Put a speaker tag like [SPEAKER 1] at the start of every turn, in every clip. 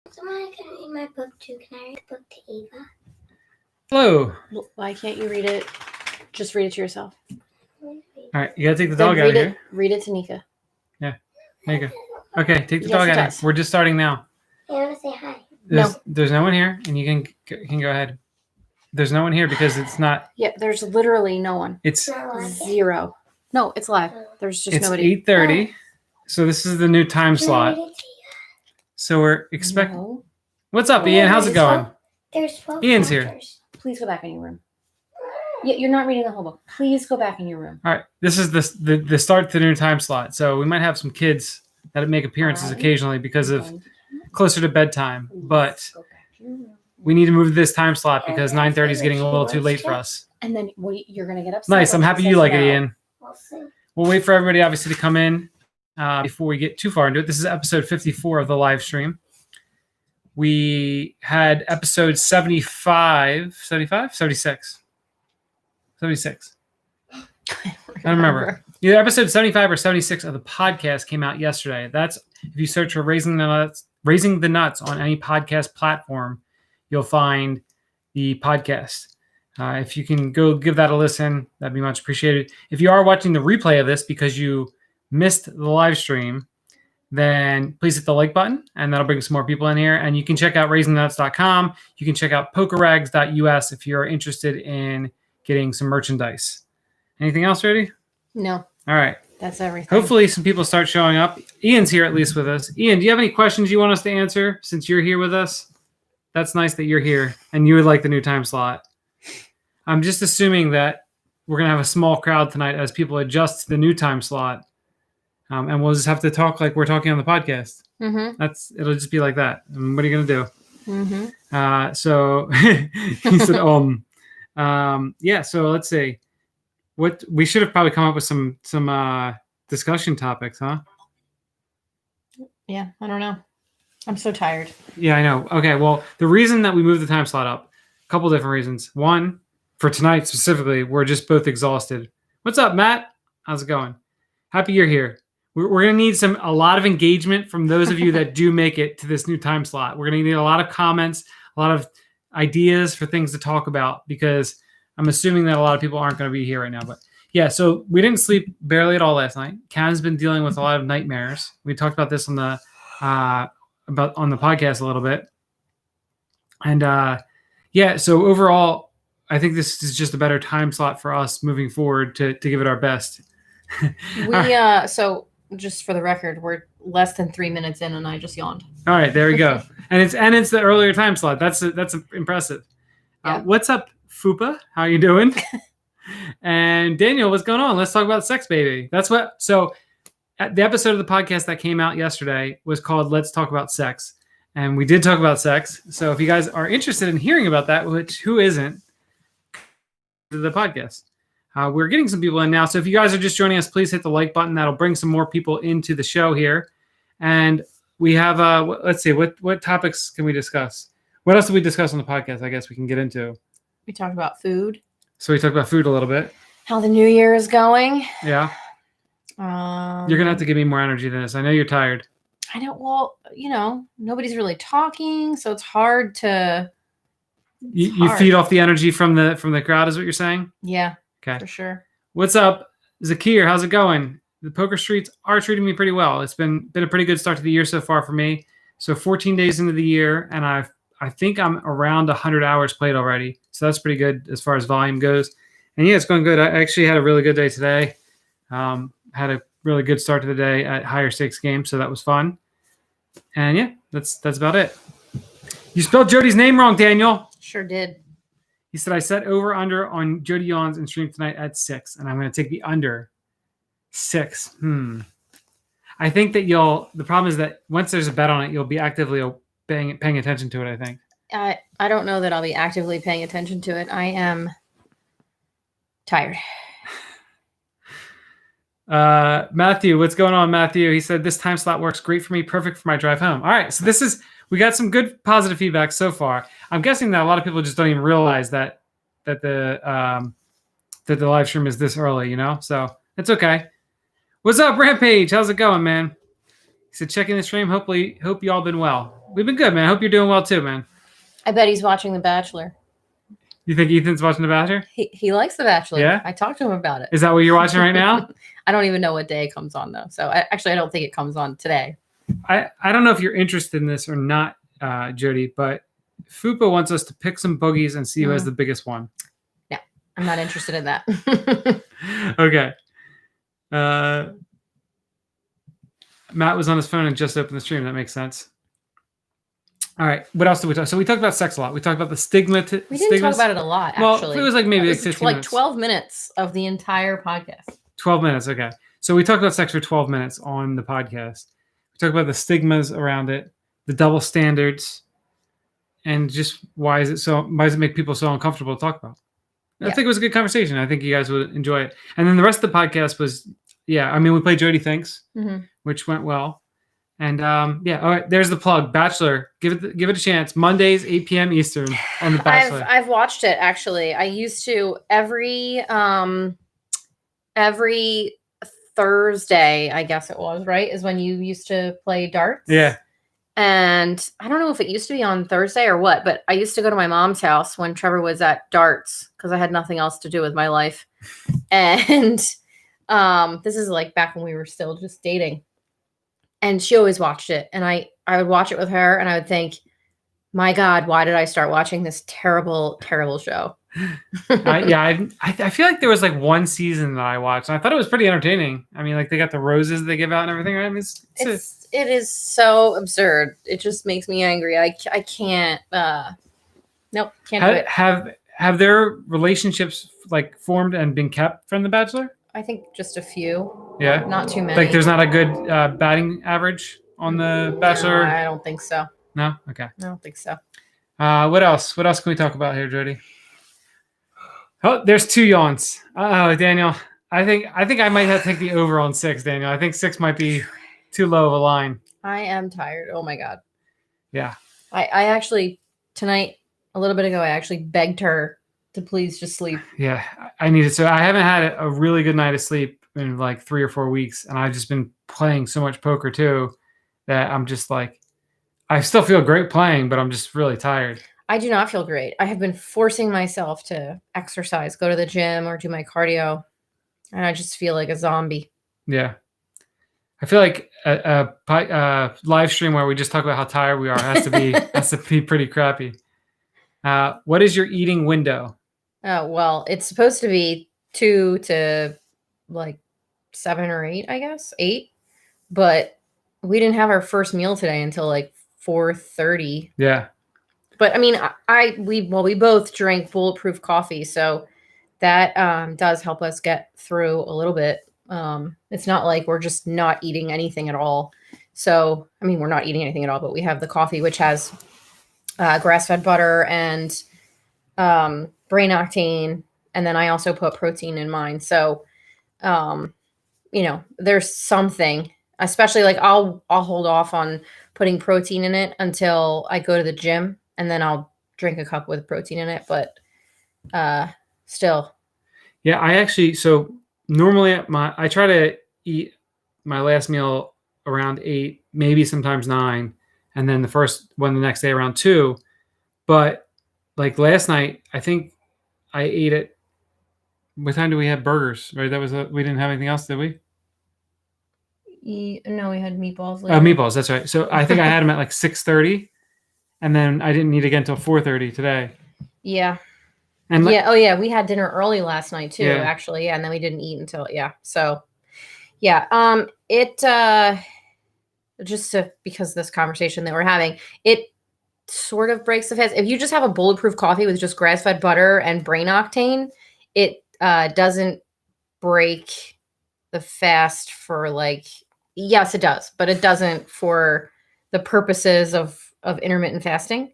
[SPEAKER 1] Someone can read my book too. Can I read the book to Ava?
[SPEAKER 2] Hello.
[SPEAKER 3] Why can't you read it? Just read it to yourself.
[SPEAKER 2] All right, you gotta take the dog out of here.
[SPEAKER 3] Read it to Nika.
[SPEAKER 2] Yeah, there you go. Okay, take the dog out of here. We're just starting now.
[SPEAKER 1] I want to say hi.
[SPEAKER 2] There's no one here, and you can go ahead. There's no one here because it's not.
[SPEAKER 3] Yeah, there's literally no one.
[SPEAKER 2] It's
[SPEAKER 3] 0. No, it's live. There's just nobody.
[SPEAKER 2] It's 8:30, so this is the new time slot. So we're expecting.
[SPEAKER 3] No.
[SPEAKER 2] What's up, Ian? How's it going?
[SPEAKER 1] There's 12
[SPEAKER 2] Ian's here.
[SPEAKER 3] Please go back in your room. Yeah, you're not reading the whole book. Please go back in your room.
[SPEAKER 2] All right, this is the start to the new time slot. So we might have some kids that make appearances occasionally because of closer to bedtime, but we need to move this time slot because 9:30 is getting a little too late for us.
[SPEAKER 3] And then you're going to get upset.
[SPEAKER 2] Nice. I'm happy you like it, Ian.
[SPEAKER 1] We'll see.
[SPEAKER 2] We'll wait for everybody, obviously, to come in before we get too far into it. This is episode 54 of the live stream. We had episode 76. I don't remember. Either episode 75 or 76 of the podcast came out yesterday. That's if you search for Raising the Nuts on any podcast platform, you'll find the podcast. If you can go give that a listen, that'd be much appreciated. If you are watching the replay of this because you missed the live stream, then please hit the like button, and that'll bring some more people in here. And you can check out raisingthenuts.com. You can check out pokerrags.us if you're interested in getting some merchandise. Anything else, Jody?
[SPEAKER 3] No.
[SPEAKER 2] All right.
[SPEAKER 3] That's everything.
[SPEAKER 2] Hopefully some people start showing up. Ian's here at least with us. Ian, do you have any questions you want us to answer since you're here with us? That's nice that you're here and you would like the new time slot. I'm just assuming that we're going to have a small crowd tonight as people adjust to the new time slot. And we'll just have to talk like we're talking on the podcast.
[SPEAKER 3] Mm-hmm.
[SPEAKER 2] It'll just be like that. And what are you going to do?
[SPEAKER 3] Mm-hmm.
[SPEAKER 2] So he said, yeah, so let's see. What we should have probably come up with some discussion topics, huh?
[SPEAKER 3] Yeah, I don't know. I'm so tired.
[SPEAKER 2] Yeah, I know. Okay, well, the reason that we moved the time slot up, a couple different reasons. One, for tonight specifically, we're just both exhausted. What's up, Matt? How's it going? Happy you're here. We're going to need a lot of engagement from those of you that do make it to this new time slot. We're going to need a lot of comments, a lot of ideas for things to talk about because I'm assuming that a lot of people aren't going to be here right now. But yeah, so we didn't sleep barely at all last night. Cam's been dealing with a lot of nightmares. We talked about this on the podcast a little bit. And yeah, so overall, I think this is just a better time slot for us moving forward to give it our best.
[SPEAKER 3] So just for the record, we're less than 3 minutes in and I just yawned.
[SPEAKER 2] All right, there we go. and it's the earlier time slot. That's impressive.
[SPEAKER 3] Yeah.
[SPEAKER 2] What's up, Fupa? How you doing? And Daniel, what's going on? Let's talk about sex, baby. So the episode of the podcast that came out yesterday was called Let's Talk About Sex. And we did talk about sex. So if you guys are interested in hearing about that, which who isn't, the podcast. We're getting some people in now. So if you guys are just joining us, please hit the like button. That'll bring some more people into the show here. And we have, let's see, what topics can we discuss? What else did we discuss on the podcast? I guess we can get into.
[SPEAKER 3] We talked about food.
[SPEAKER 2] So we talked about food a little bit.
[SPEAKER 3] How the new year is going.
[SPEAKER 2] Yeah. You're going to have to give me more energy than this. I know you're tired.
[SPEAKER 3] I don't, well, nobody's really talking. So it's hard to.
[SPEAKER 2] You feed off the energy from the crowd is what you're saying?
[SPEAKER 3] Yeah.
[SPEAKER 2] Okay.
[SPEAKER 3] For sure. What's
[SPEAKER 2] up, Zakir? How's it going? The poker streets are treating me pretty well. It's been a pretty good start to the year so far for me. So 14 days into the year, and I think I'm around 100 hours played already. So that's pretty good as far as volume goes. And yeah, it's going good. I actually had a really good day today. Had a really good start to the day at higher stakes games, so that was fun. And yeah, that's about it. You spelled Jody's name wrong, Daniel.
[SPEAKER 3] Sure did.
[SPEAKER 2] He said, I set over-under on Jody Yawns and stream tonight at 6, and I'm going to take the under 6. I think that the problem is that once there's a bet on it, you'll be actively paying attention to it, I think.
[SPEAKER 3] I don't know that I'll be actively paying attention to it. I am tired.
[SPEAKER 2] Matthew, what's going on, Matthew? He said, this time slot works great for me, perfect for my drive home. All right, so we got some good positive feedback so far. I'm guessing that a lot of people just don't even realize that the live stream is this early, so it's okay. What's up, Rampage? How's it going, man? He said, checking the stream. Hope you all been well. We've been good, man. I hope you're doing well too, man.
[SPEAKER 3] I bet he's watching The Bachelor.
[SPEAKER 2] You think Ethan's watching The Bachelor?
[SPEAKER 3] He likes The Bachelor.
[SPEAKER 2] Yeah?
[SPEAKER 3] I talked to him about it.
[SPEAKER 2] Is that what you're watching right now?
[SPEAKER 3] I don't even know what day it comes on though. So I don't think it comes on today.
[SPEAKER 2] I don't know if you're interested in this or not, Jody, but Fupa wants us to pick some boogies and see who has the biggest one.
[SPEAKER 3] No, I'm not interested in that.
[SPEAKER 2] Okay. Matt was on his phone and just opened the stream. That makes sense. All right. What else did we talk? So we talked about sex a lot. We talked about the stigma.
[SPEAKER 3] We didn't talk about it a lot, actually.
[SPEAKER 2] Well, it was like maybe
[SPEAKER 3] it
[SPEAKER 2] like
[SPEAKER 3] was
[SPEAKER 2] 15
[SPEAKER 3] like
[SPEAKER 2] minutes.
[SPEAKER 3] 12 minutes of the entire podcast.
[SPEAKER 2] 12 minutes. Okay. So we talked about sex for 12 minutes on the podcast. We talked about the stigmas around it, the double standards, and just why does it make people so uncomfortable to talk about? I think it was a good conversation. I think you guys would enjoy it. And then the rest of the podcast was, we played Jody Thinks, which went well. And all right, there's the plug. Bachelor, give it a chance. Mondays, 8 p.m. Eastern on the Bachelor.
[SPEAKER 3] I've watched it actually. I used to every Thursday, I guess it was, right? Is when you used to play darts.
[SPEAKER 2] Yeah.
[SPEAKER 3] And I don't know if it used to be on Thursday or what, but I used to go to my mom's house when Trevor was at darts because I had nothing else to do with my life. And this is like back when we were still just dating. And she always watched it. And I would watch it with her and I would think, my God, why did I start watching this terrible, terrible show?
[SPEAKER 2] I feel like there was like one season that I watched and I thought it was pretty entertaining. I mean, like they got the roses they give out and everything, right? I mean,
[SPEAKER 3] it is so absurd. It just makes me angry. I can't nope, can't do it.
[SPEAKER 2] Have their relationships like formed and been kept from The Bachelor?
[SPEAKER 3] I think just a few.
[SPEAKER 2] Yeah.
[SPEAKER 3] Not too many.
[SPEAKER 2] Like there's not a good batting average on The Bachelor?
[SPEAKER 3] No, I don't think so.
[SPEAKER 2] No? Okay.
[SPEAKER 3] I don't think so.
[SPEAKER 2] What else? What else can we talk about here, Jody? Oh, there's 2 yawns. Uh-oh, Daniel. I think I might have to take the over on 6, Daniel. I think 6 might be too low of a line.
[SPEAKER 3] I am tired. Oh my God.
[SPEAKER 2] Yeah.
[SPEAKER 3] I actually tonight, a little bit ago, I actually begged her to please just sleep.
[SPEAKER 2] Yeah, I needed. So I haven't had a really good night of sleep in like 3 or 4 weeks, and I've just been playing so much poker too that I'm just like, I still feel great playing, but I'm just really tired.
[SPEAKER 3] I do not feel great. I have been forcing myself to exercise, go to the gym or do my cardio, and I just feel like a zombie.
[SPEAKER 2] Yeah. I feel like a live stream where we just talk about how tired we are has to be pretty crappy. What is your eating window?
[SPEAKER 3] Well, it's supposed to be 2 to like 7 or 8, I guess 8, but we didn't have our first meal today until like 4:30.
[SPEAKER 2] Yeah.
[SPEAKER 3] But I mean, we both drank bulletproof coffee, so that does help us get through a little bit. It's not like we're just not eating anything at all. So, I mean, we're not eating anything at all, but we have the coffee, which has grass-fed butter and brain octane. And then I also put protein in mine. So, there's something, especially like I'll hold off on putting protein in it until I go to the gym, and then I'll drink a cup with protein in it. But still.
[SPEAKER 2] Yeah, so normally I try to eat my last meal around 8, maybe sometimes 9, and then the first one the next day around 2. But like last night, I think I ate it. What time do we have burgers? Right, we didn't have anything else, did we?
[SPEAKER 3] No, we had meatballs later.
[SPEAKER 2] Oh, meatballs, that's right. So I think I had them at like 6:30, and then I didn't eat again until 4:30 today.
[SPEAKER 3] Yeah.
[SPEAKER 2] And
[SPEAKER 3] we had dinner early last night too, actually. Yeah, and then we didn't eat until So it because of this conversation that we're having, it sort of breaks the fast. If you just have a bulletproof coffee with just grass-fed butter and brain octane, it doesn't break the fast for like, yes, it does, but it doesn't for the purposes of intermittent fasting.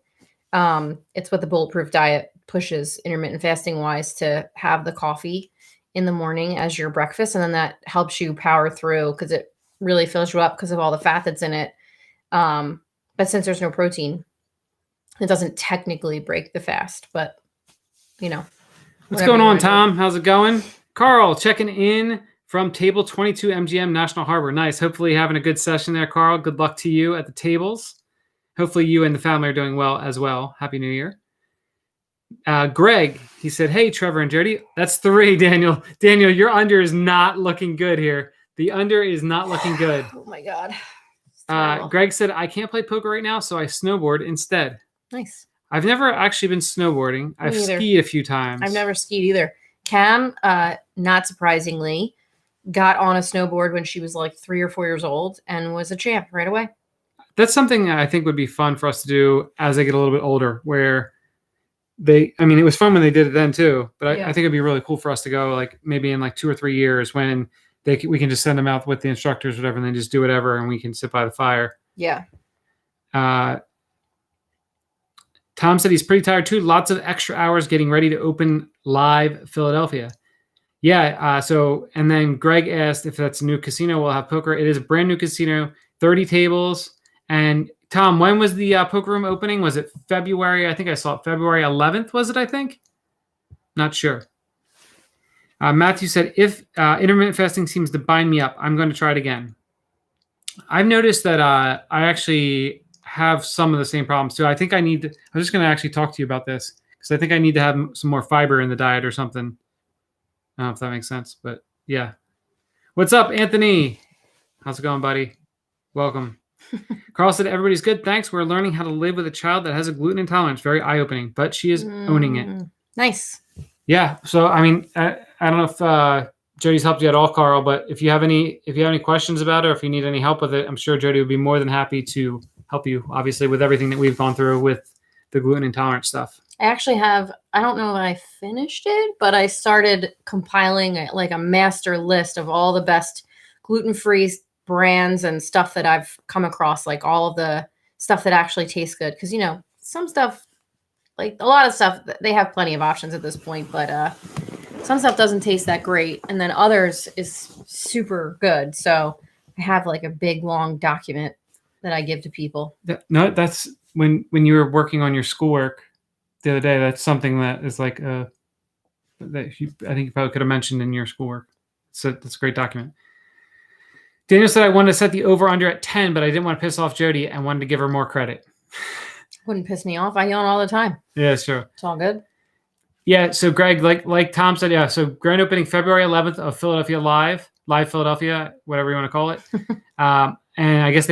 [SPEAKER 3] It's what the bulletproof diet pushes intermittent fasting wise, to have the coffee in the morning as your breakfast. And then that helps you power through because it really fills you up because of all the fat that's in it. But since there's no protein, it doesn't technically break the fast, but
[SPEAKER 2] What's going on, Tom? How's it going? Carl, checking in from table 22 MGM National Harbor. Nice. Hopefully having a good session there, Carl. Good luck to you at the tables. Hopefully you and the family are doing well as well. Happy New Year. Greg, he said, hey, Trevor and Jody. That's 3, Daniel. Daniel, your under is not looking good here. The under is not looking good.
[SPEAKER 3] Oh my God.
[SPEAKER 2] Greg said, I can't play poker right now, so I snowboard instead.
[SPEAKER 3] Nice.
[SPEAKER 2] I've never actually been snowboarding. I've
[SPEAKER 3] either.
[SPEAKER 2] skied a few times.
[SPEAKER 3] I've never skied either. Cam, not surprisingly, got on a snowboard when she was like 3 or 4 years old and was a champ right away.
[SPEAKER 2] That's something I think would be fun for us to do as they get a little bit older, where it was fun when they did it then too, but I think it'd be really cool for us to go like maybe in like 2 or 3 years when we can just send them out with the instructors, whatever, and then just do whatever, and we can sit by the fire.
[SPEAKER 3] Yeah.
[SPEAKER 2] Tom said he's pretty tired too. Lots of extra hours getting ready to open Live Philadelphia. Yeah. And then Greg asked if that's a new casino. We'll have poker. It is a brand new casino, 30 tables. And Tom, when was the poker room opening? Was it February? I think I saw it February 11th. Was it? I think. Not sure. Matthew said, if intermittent fasting seems to bind me up, I'm going to try it again. I've noticed that I actually have some of the same problems too. I'm just going to actually talk to you about this because I think I need to have some more fiber in the diet or something. I don't know if that makes sense, but yeah. What's up, Anthony? How's it going, buddy? Welcome. Carl said, everybody's good. Thanks. We're learning how to live with a child that has a gluten intolerance. Very eye-opening, but she is owning it.
[SPEAKER 3] Nice.
[SPEAKER 2] Yeah. So, I don't know if Jody's helped you at all, Carl, but if you have any questions about it, or if you need any help with it, I'm sure Jody would be more than happy to help you, obviously, with everything that we've gone through with the gluten intolerance stuff.
[SPEAKER 3] I actually have, I don't know if I finished it, but I started compiling a master list of all the best gluten-free brands and stuff that I've come across, like all of the stuff that actually tastes good. Because, some stuff, like a lot of stuff, they have plenty of options at this point, but some stuff doesn't taste that great. And then others is super good. So I have like a big, long document that I give to people.
[SPEAKER 2] No, that's when you were working on your schoolwork the other day. That's something that is like I think you probably could have mentioned in your schoolwork. So that's a great document. Daniel said I wanted to set the over-under at 10, but I didn't want to piss off Jody and wanted to give her more credit.
[SPEAKER 3] Wouldn't piss me off. I yawn all the time.
[SPEAKER 2] Yeah, sure.
[SPEAKER 3] It's all good.
[SPEAKER 2] Yeah, so Greg, like Tom said, yeah, so grand opening February 11th of Philadelphia Live Philadelphia, whatever you want to call it. And I guess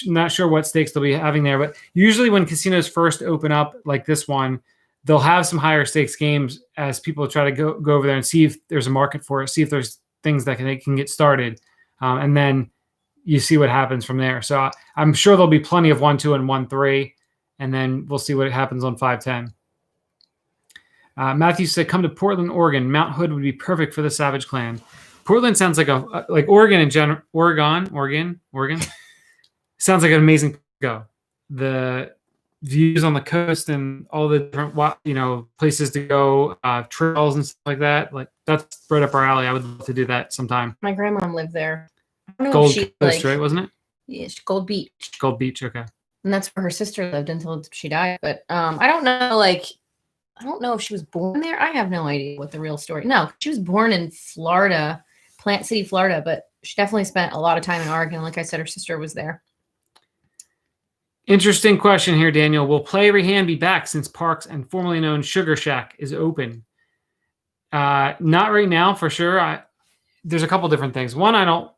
[SPEAKER 2] not sure what stakes they'll be having there, but usually when casinos first open up like this one, they'll have some higher stakes games as people try to go over there and see if there's a market for it, see if there's things that they can get started. And then you see what happens from there. So I'm sure there'll be plenty of 1-2 and 1-3, and then we'll see what happens on 5-10. Matthew said, come to Portland, Oregon. Mount Hood would be perfect for the Savage Clan. Portland sounds like like Oregon in general. Oregon. Sounds like an amazing go. The views on the coast and all the different, places to go, trails and stuff like that. Like that's right up our alley. I would love to do that sometime.
[SPEAKER 3] My grandma lived there. I don't know
[SPEAKER 2] Gold
[SPEAKER 3] if she,
[SPEAKER 2] Coast, right? Wasn't it?
[SPEAKER 3] Yeah, Gold Beach.
[SPEAKER 2] Gold Beach. Okay.
[SPEAKER 3] And that's where her sister lived until she died. But I don't know. I don't know if she was born there. I have no idea what the real story. No, she was born in Florida, Plant City, Florida, but she definitely spent a lot of time in Oregon. Like I said, her sister was there.
[SPEAKER 2] Interesting question here, Daniel. Will Play Every Hand be back since Parks and formerly known Sugar Shack is open? Not right now, for sure. There's a couple different things. One, I don't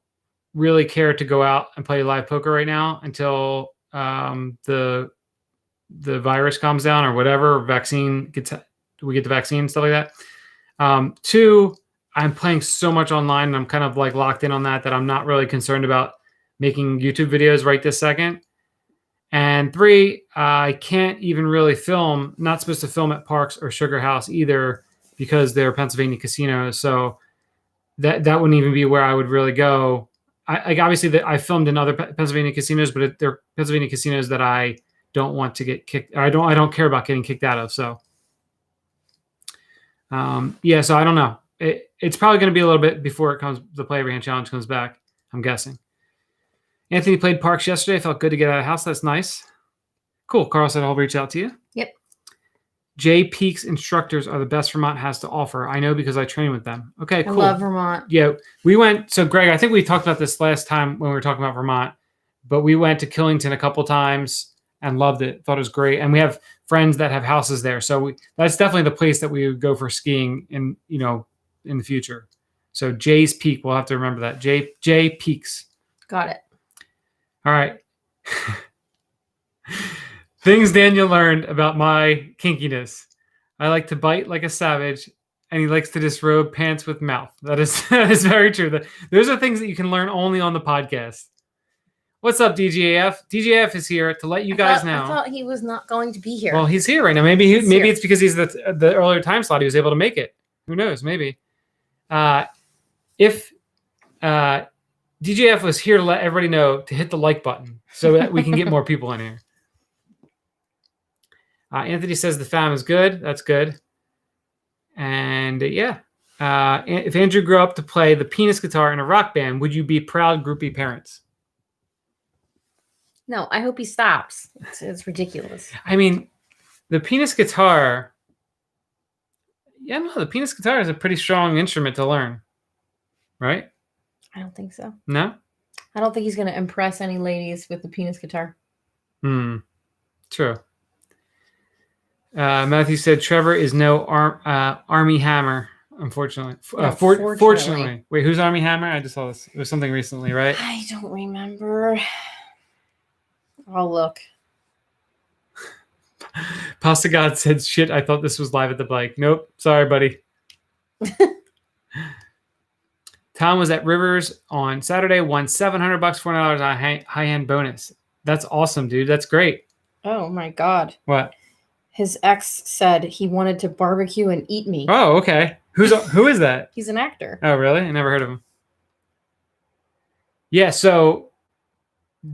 [SPEAKER 2] really care to go out and play live poker right now until the virus calms down or whatever. We get the vaccine and stuff like that. Two, I'm playing so much online and I'm kind of like locked in on that I'm not really concerned about making YouTube videos right this second. And three, I can't even really film, not supposed to film at Parks or Sugar House either because they're Pennsylvania casinos. So that wouldn't even be where I would really go. Obviously I filmed in other Pennsylvania casinos, but they're Pennsylvania casinos that I don't want to get kicked. I don't care about getting kicked out of. So, so I don't know. It's probably going to be a little bit before the Play Every Hand Challenge comes back, I'm guessing. Anthony played Parks yesterday. Felt good to get out of the house. That's nice. Cool. Carl said I'll reach out to you.
[SPEAKER 3] Yep.
[SPEAKER 2] Jay Peaks instructors are the best Vermont has to offer. I know because I train with them. Okay, cool.
[SPEAKER 3] I love Vermont.
[SPEAKER 2] Yeah, we went. So Greg, I think we talked about this last time when we were talking about Vermont, but we went to Killington a couple times. and loved it. Thought it was great. And we have friends that have houses there. So that's definitely the place that we would go for skiing in the future. So Jay's Peak. We'll have to remember that. J Peaks.
[SPEAKER 3] Got it.
[SPEAKER 2] All right. Things Daniel learned about my kinkiness. I like to bite like a savage, and he likes to disrobe pants with mouth. That is very true. Those are things that you can learn only on the podcast. What's up, DJF? DJF is here to let you guys know.
[SPEAKER 3] I thought he was not going to be here.
[SPEAKER 2] Well, he's here right now. Maybe it's because he's the earlier time slot. He was able to make it. Who knows? Maybe. If DJF was here to let everybody know to hit the like button so that we can get more people in here. Anthony says the fam is good. That's good. And if Andrew grew up to play the penis guitar in a rock band, would you be proud groupie parents?
[SPEAKER 3] No, I hope he stops. It's ridiculous.
[SPEAKER 2] I mean, the penis guitar. Yeah, no, the penis guitar is a pretty strong instrument to learn, right?
[SPEAKER 3] I don't think so.
[SPEAKER 2] No?
[SPEAKER 3] I don't think he's going to impress any ladies with the penis guitar.
[SPEAKER 2] True. Matthew said Trevor is no Army Hammer, unfortunately. Fortunately. Wait, who's Army Hammer? I just saw this. It was something recently, right?
[SPEAKER 3] I don't remember. I'll look.
[SPEAKER 2] Pasta God said, shit, I thought this was live at the bike. Nope. Sorry, buddy. Tom was at Rivers on Saturday, won $700, $400 on high-end bonus. That's awesome, dude. That's great.
[SPEAKER 3] Oh, my God.
[SPEAKER 2] What?
[SPEAKER 3] His ex said he wanted to barbecue and eat me.
[SPEAKER 2] Oh, okay. Who is that?
[SPEAKER 3] He's an actor.
[SPEAKER 2] Oh, really? I never heard of him. Yeah, so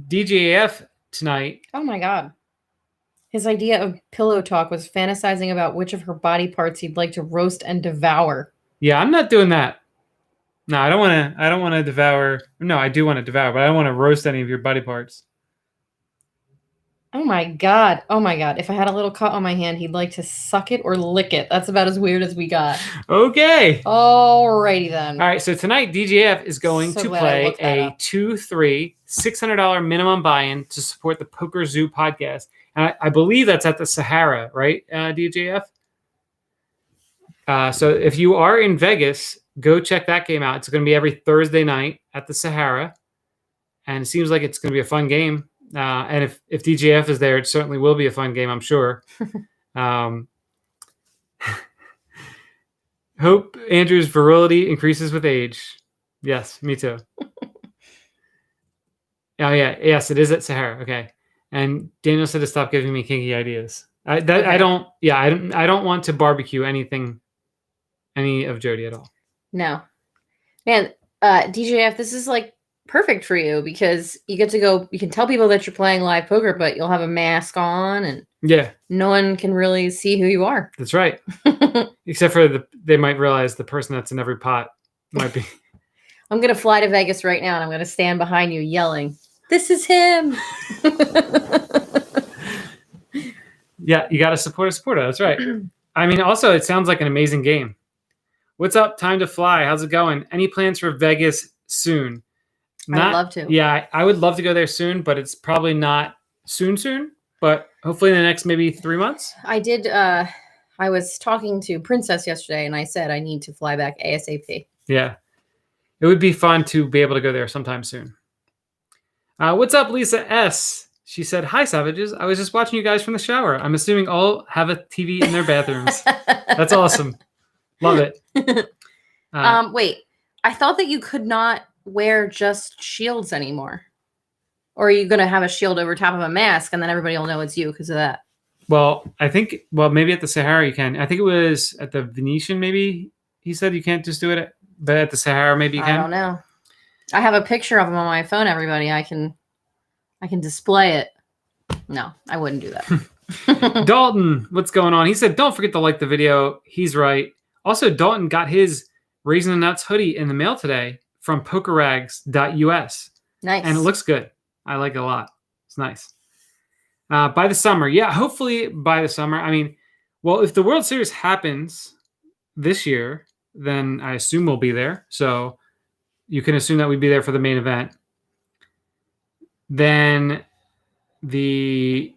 [SPEAKER 2] DJF tonight.
[SPEAKER 3] Oh, my God. His idea of pillow talk was fantasizing about which of her body parts he'd like to roast and devour.
[SPEAKER 2] Yeah, I'm not doing that. No, I don't want to devour. No, I do want to devour, but I don't want to roast any of your body parts.
[SPEAKER 3] Oh my God. Oh my God. If I had a little cut on my hand, he'd like to suck it or lick it. That's about as weird as we got.
[SPEAKER 2] Okay.
[SPEAKER 3] Alrighty then.
[SPEAKER 2] All right. So tonight, DJF is going to play a 2-3 $600 minimum buy-in to support the Poker Zoo podcast. And I believe that's at the Sahara, right, DJF? So if you are in Vegas, go check that game out. It's going to be every Thursday night at the Sahara. And it seems like it's going to be a fun game. And if DJF is there, it certainly will be a fun game, I'm sure. Hope Andrew's virility increases with age. Yes, me too. Oh, yeah. Yes, it is at Sahara. Okay. And Daniel said to stop giving me kinky ideas. I don't want to barbecue any of Jody at all.
[SPEAKER 3] No. Man, DJF, this is like perfect for you because you get to go, you can tell people that you're playing live poker, but you'll have a mask on and no one can really see who you are.
[SPEAKER 2] That's right. Except for they might realize the person that's in every pot might be.
[SPEAKER 3] I'm going to fly to Vegas right now and I'm going to stand behind you yelling, "This is him."
[SPEAKER 2] Yeah, you got to support a supporter. That's right. I mean, also, it sounds like an amazing game. What's up? Time to fly. How's it going? Any plans for Vegas soon?
[SPEAKER 3] I'd love to.
[SPEAKER 2] Yeah, I would love to go there soon, but it's probably not soon, but hopefully in the next maybe 3 months.
[SPEAKER 3] I did. I was talking to Princess yesterday and I said I need to fly back ASAP.
[SPEAKER 2] Yeah. It would be fun to be able to go there sometime soon. What's up, Lisa S? She said, "Hi, Savages. I was just watching you guys from the shower. I'm assuming all have a TV in their bathrooms." That's awesome. Love it.
[SPEAKER 3] Wait, I thought that you could not wear just shields anymore. Or are you going to have a shield over top of a mask and then everybody will know it's you because of that?
[SPEAKER 2] Well, maybe at the Sahara you can. I think it was at the Venetian, maybe he said you can't just do it. But at the Sahara, maybe you can.
[SPEAKER 3] I don't know. I have a picture of him on my phone, everybody. I can display it. No, I wouldn't do that.
[SPEAKER 2] Dalton, what's going on? He said, don't forget to like the video. He's right. Also, Dalton got his Raisin the Nuts hoodie in the mail today from pokerrags.us.
[SPEAKER 3] Nice.
[SPEAKER 2] And it looks good. I like it a lot. It's nice. By the summer. Yeah, hopefully by the summer. I mean, well, if the World Series happens this year, then I assume we'll be there. So you can assume that we'd be there for the main event. Then the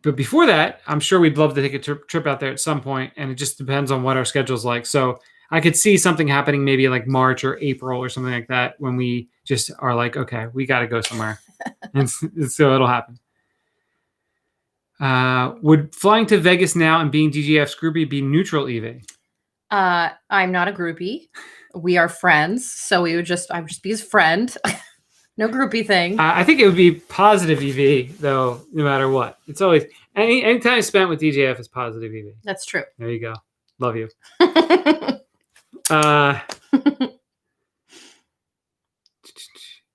[SPEAKER 2] But before that, I'm sure we'd love to take a trip out there at some point, and it just depends on what our schedule's like. So I could see something happening maybe like March or April or something like that when we just are like, okay, we got to go somewhere. and so it'll happen. Would flying to Vegas now and being DGF's groupie be neutral, Evie?
[SPEAKER 3] I'm not a groupie. We are friends, so I would just be his friend. No groupie thing.
[SPEAKER 2] I think it would be positive EV, though, no matter what. It's always any time spent with DJF is positive EV.
[SPEAKER 3] That's true.
[SPEAKER 2] There you go. Love you.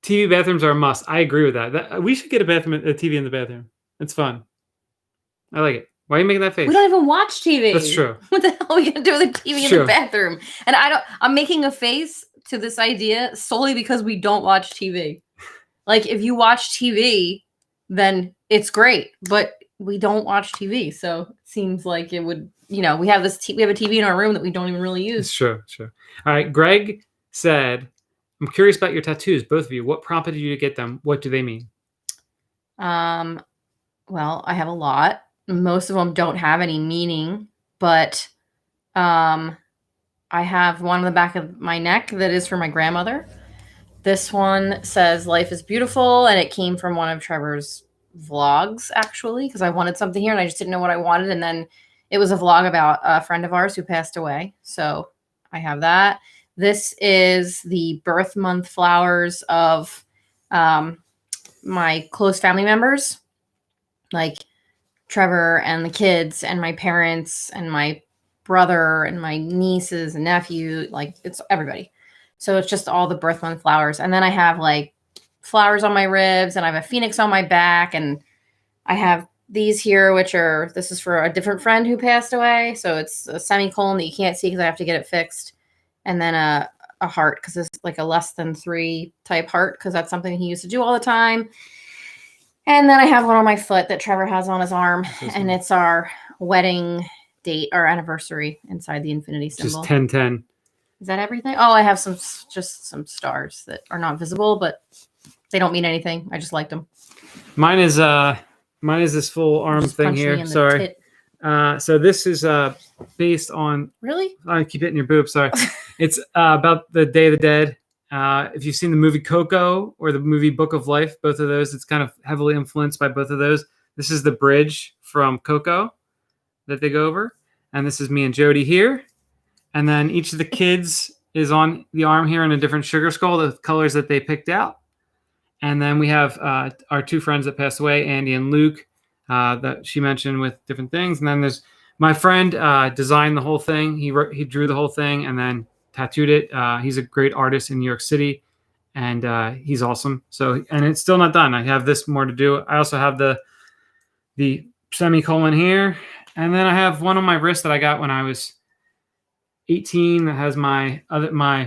[SPEAKER 2] TV bathrooms are a must. I agree with that. We should get a TV in the bathroom. It's fun. I like it. Why are you making that face?
[SPEAKER 3] We don't even watch TV.
[SPEAKER 2] That's true.
[SPEAKER 3] What the hell are we gonna do with a TV in the bathroom? And I'm making a face to this idea solely because we don't watch TV. Like, if you watch TV, then it's great, but we don't watch TV, so it seems like it would. We have we have a TV in our room that we don't even really use.
[SPEAKER 2] It's true. All right. Greg said, "I'm curious about your tattoos, both of you. What prompted you to get them? What do they mean?"
[SPEAKER 3] Well, I have a lot. Most of them don't have any meaning, but I have one on the back of my neck that is for my grandmother. This one says "Life is beautiful," and it came from one of Trevor's vlogs, actually, because I wanted something here and I just didn't know what I wanted. And then it was a vlog about a friend of ours who passed away. So I have that. This is the birth month flowers of my close family members, like Trevor and the kids and my parents and my brother and my nieces and nephew. Like, it's everybody. So it's just all the birth month flowers. And then I have like flowers on my ribs, and I have a phoenix on my back, and I have these here, this is for a different friend who passed away. So it's a semicolon that you can't see because I have to get it fixed. And then a heart, because it's like a less than 3 type heart, because that's something he used to do all the time. And then I have one on my foot that Trevor has on his arm, and it's our wedding date, our anniversary inside the infinity symbol.
[SPEAKER 2] Just 1010. Is
[SPEAKER 3] that everything? Oh, I have some stars that are not visible, but they don't mean anything. I just liked them.
[SPEAKER 2] Mine is this full arm thing here. Sorry. So this is based on.
[SPEAKER 3] Really?
[SPEAKER 2] I keep hitting your boob. Sorry. It's about the Day of the Dead. If you've seen the movie Coco or the movie Book of Life, both of those, it's kind of heavily influenced by both of those. This is the bridge from Coco that they go over, and this is me and Jody here. And then each of the kids is on the arm here in a different sugar skull, the colors that they picked out. And then we have our 2 friends that passed away, Andy and Luke, that she mentioned with different things. And then there's my friend designed the whole thing. He drew the whole thing and then tattooed it. He's a great artist in New York City, and he's awesome. So, and it's still not done. I have this more to do. I also have the semicolon here. And then I have one on my wrist that I got when I was 18 that has my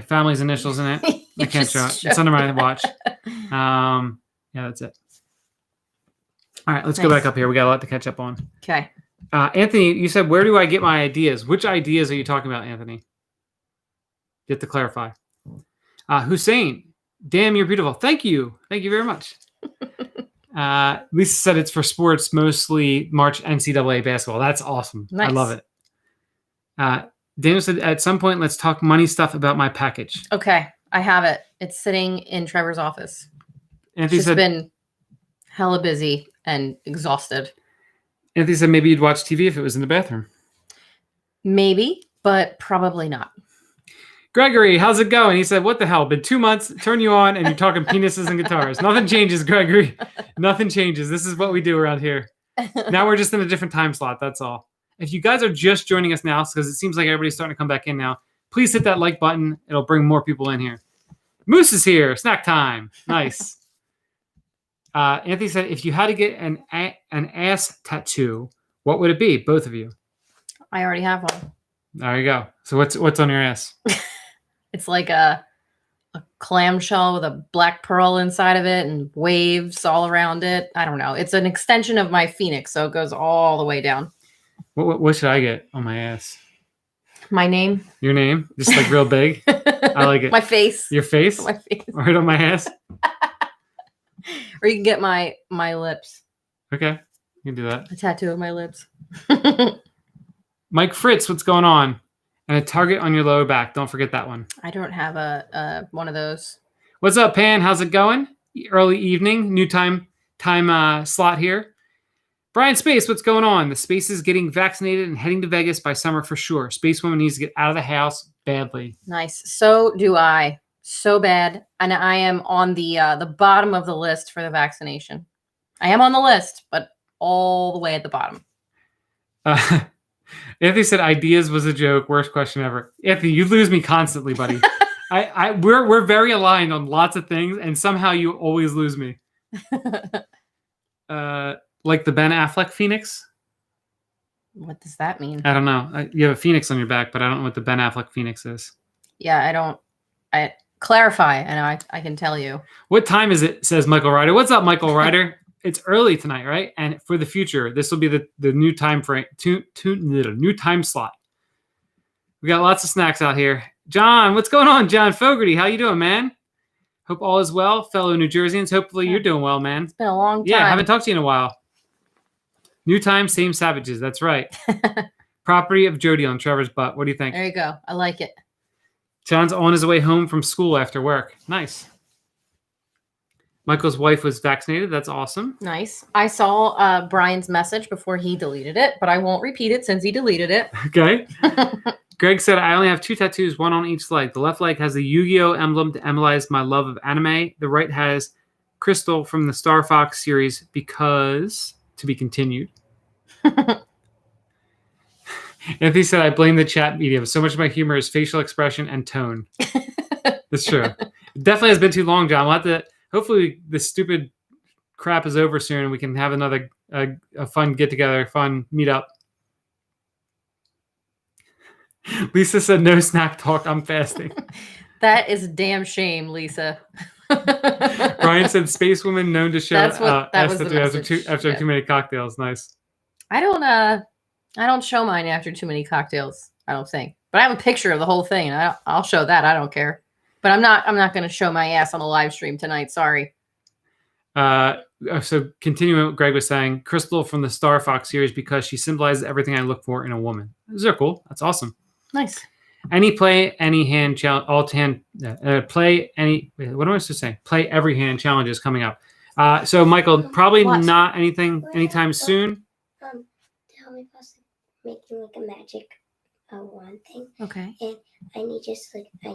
[SPEAKER 2] family's initials in it. I can't show it. It's under my watch. Yeah, that's it. All right, let's go back up here. We got a lot to catch up on.
[SPEAKER 3] Okay.
[SPEAKER 2] Anthony, you said, where do I get my ideas? Which ideas are you talking about, Anthony? You have to clarify. Hussein, damn, you're beautiful. Thank you. Thank you very much. Lisa said it's for sports, mostly March NCAA basketball. That's awesome. Nice. I love it. Daniel said, at some point, let's talk money stuff about my package.
[SPEAKER 3] Okay. I have it. It's sitting in Trevor's office.
[SPEAKER 2] Anthony said,
[SPEAKER 3] been hella busy and exhausted.
[SPEAKER 2] Anthony said maybe you'd watch TV if it was in the bathroom.
[SPEAKER 3] Maybe, but probably not.
[SPEAKER 2] Gregory, how's it going? He said, what the hell? Been 2 months, turn you on, and you're talking penises and guitars. Nothing changes, Gregory. Nothing changes. This is what we do around here. Now we're just in a different time slot. That's all. If you guys are just joining us now, because it seems like everybody's starting to come back in now, please hit that like button. It'll bring more people in here. Moose is here. Snack time. Nice. Anthony said, if you had to get an ass tattoo, what would it be? Both of you.
[SPEAKER 3] I already have one.
[SPEAKER 2] There you go. So what's on your ass?
[SPEAKER 3] It's like a clamshell with a black pearl inside of it and waves all around it. I don't know. It's an extension of my phoenix, so it goes all the way down.
[SPEAKER 2] What should I get on my ass?
[SPEAKER 3] My name.
[SPEAKER 2] Your name? Just like real big? I like it.
[SPEAKER 3] My face.
[SPEAKER 2] Your face?
[SPEAKER 3] My face.
[SPEAKER 2] Right on my ass?
[SPEAKER 3] Or you can get my lips.
[SPEAKER 2] Okay. You can do that.
[SPEAKER 3] A tattoo of my lips.
[SPEAKER 2] Mike Fritz, what's going on? And a target on your lower back. Don't forget that one.
[SPEAKER 3] I don't have a one of those.
[SPEAKER 2] What's up, Pan? How's it going? Early evening, new time slot here. Brian Space, what's going on? The Space is getting vaccinated and heading to Vegas by summer for sure. Space Woman needs to get out of the house badly.
[SPEAKER 3] Nice. So do I. So bad. And I am on the bottom of the list for the vaccination. I am on the list, but all the way at the bottom.
[SPEAKER 2] Anthony said ideas was a joke. Worst question ever. Anthony, you lose me constantly, buddy. We're very aligned on lots of things, and somehow you always lose me. Like the Ben Affleck Phoenix.
[SPEAKER 3] What does that mean?
[SPEAKER 2] I don't know. You have a Phoenix on your back, but I don't know what the Ben Affleck Phoenix is.
[SPEAKER 3] Yeah, I clarify, and I can tell you.
[SPEAKER 2] What time is it? Says Michael Ryder. What's up, Michael Ryder? It's early tonight, right? And for the future, this will be the new time frame, new time slot. We got lots of snacks out here. John, what's going on? John Fogarty, how you doing, man? Hope all is well, fellow New Jerseyans. Hopefully you're doing well, man.
[SPEAKER 3] It's been a long time.
[SPEAKER 2] Yeah, I haven't talked to you in a while. New time, same savages. That's right. Property of Jody on Trevor's butt. What do you think?
[SPEAKER 3] There you go. I like it.
[SPEAKER 2] John's on his way home from school after work. Nice. Michael's wife was vaccinated. That's awesome.
[SPEAKER 3] Nice. I saw Brian's message before he deleted it, but I won't repeat it since he deleted it.
[SPEAKER 2] Okay. Greg said, I only have 2 tattoos, one on each leg. The left leg has the Yu-Gi-Oh! Emblem to embolize my love of anime. The right has Crystal from the Star Fox series because to be continued. Anthony said, I blame the chat medium. So much of my humor is facial expression and tone. That's true. It definitely has been too long, John. We'll have to, hopefully this stupid crap is over soon and we can have another a fun get-together, fun meet-up. Lisa said, no snack talk. I'm fasting.
[SPEAKER 3] That is a damn shame, Lisa.
[SPEAKER 2] Brian said, space woman known to show
[SPEAKER 3] That's what that was the message.
[SPEAKER 2] after too many cocktails. Nice.
[SPEAKER 3] I don't show mine after too many cocktails, I don't think. But I have a picture of the whole thing, and I'll show that. I don't care. But I'm not going to show my ass on the live stream tonight. Sorry.
[SPEAKER 2] So continuing what Greg was saying, Crystal from the Star Fox series because she symbolizes everything I look for in a woman. Those are cool. That's awesome.
[SPEAKER 3] Nice.
[SPEAKER 2] Any play, any hand challenge, all hand, play any, what am I supposed to say? Play every hand challenges coming up. So Michael, probably
[SPEAKER 3] What?
[SPEAKER 2] not anything anytime soon.
[SPEAKER 1] Tell me about making like a magic wand thing.
[SPEAKER 3] Okay.
[SPEAKER 1] And I need just like, I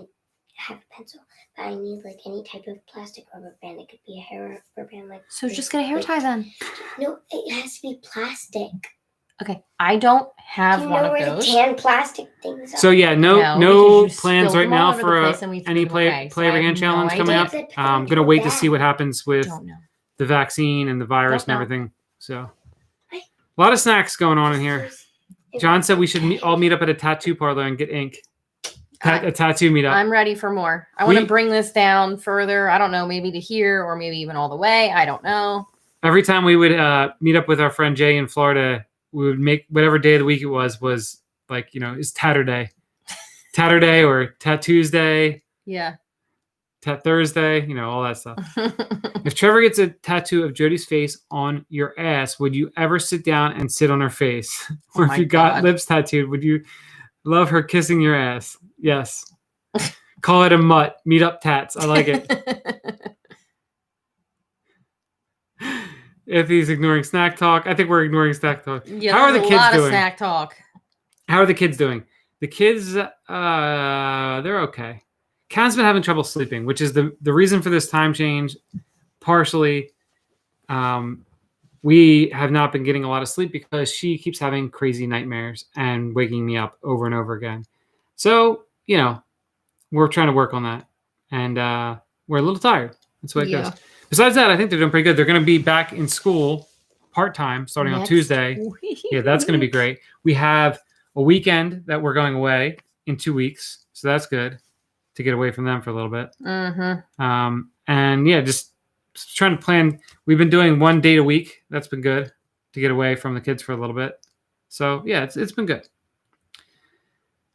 [SPEAKER 1] have a pencil, but I need like any type of plastic rubber band. It could be a hair rubber band. Like
[SPEAKER 3] So just get a hair tie then.
[SPEAKER 1] No, it has to be plastic.
[SPEAKER 3] Okay. I don't have
[SPEAKER 1] Do you
[SPEAKER 3] one
[SPEAKER 1] know
[SPEAKER 3] of
[SPEAKER 1] where
[SPEAKER 3] those.
[SPEAKER 1] the tan plastic things are?
[SPEAKER 2] So yeah, no
[SPEAKER 3] because you
[SPEAKER 2] plans
[SPEAKER 3] spilled
[SPEAKER 2] right
[SPEAKER 3] them
[SPEAKER 2] now
[SPEAKER 3] all over the
[SPEAKER 2] for
[SPEAKER 3] place and we threw
[SPEAKER 2] any
[SPEAKER 3] them
[SPEAKER 2] play
[SPEAKER 3] away, so
[SPEAKER 2] every
[SPEAKER 3] I
[SPEAKER 2] hand
[SPEAKER 3] have no
[SPEAKER 2] challenge coming up.
[SPEAKER 3] idea.
[SPEAKER 2] I'm gonna wait to see what happens with
[SPEAKER 3] Don't know.
[SPEAKER 2] the vaccine and the virus and
[SPEAKER 3] Don't know.
[SPEAKER 2] everything. So a lot of snacks going on in here. John said we should all meet up at a tattoo parlor and get ink. A tattoo meetup.
[SPEAKER 3] I'm ready for more. I want to bring this down further. I don't know, maybe to here or maybe even all the way. I don't know.
[SPEAKER 2] Every time we would meet up with our friend Jay in Florida, we would make whatever day of the week it was like, it's Tatter Day. Tatter Day or Tattoos Day.
[SPEAKER 3] Yeah.
[SPEAKER 2] Tat Thursday, all that stuff. If Trevor gets a tattoo of Jody's face on your ass, would you ever sit down and sit on her face? Or if you got lips tattooed, would you love her kissing your ass? Yes. Call it a mutt. Meet up tats. I like it. If he's ignoring snack talk, I think we're ignoring snack talk.
[SPEAKER 3] Yeah,
[SPEAKER 2] how are the
[SPEAKER 3] there's a
[SPEAKER 2] kids
[SPEAKER 3] lot
[SPEAKER 2] doing?
[SPEAKER 3] of snack talk.
[SPEAKER 2] How are the kids doing? The kids, they're okay. Cam's been having trouble sleeping, which is the reason for this time change. Partially, we have not been getting a lot of sleep because she keeps having crazy nightmares and waking me up over and over again. So, we're trying to work on that. And we're a little tired. That's the way it goes. Besides that, I think they're doing pretty good. They're going to be back in school part-time starting on Tuesday. Yeah, that's going to be great. We have a weekend that we're going away in 2 weeks. So that's good to get away from them for a little bit.
[SPEAKER 3] Mm-hmm.
[SPEAKER 2] And yeah, just trying to plan. We've been doing 1 date a week. That's been good to get away from the kids for a little bit. So yeah, it's been good.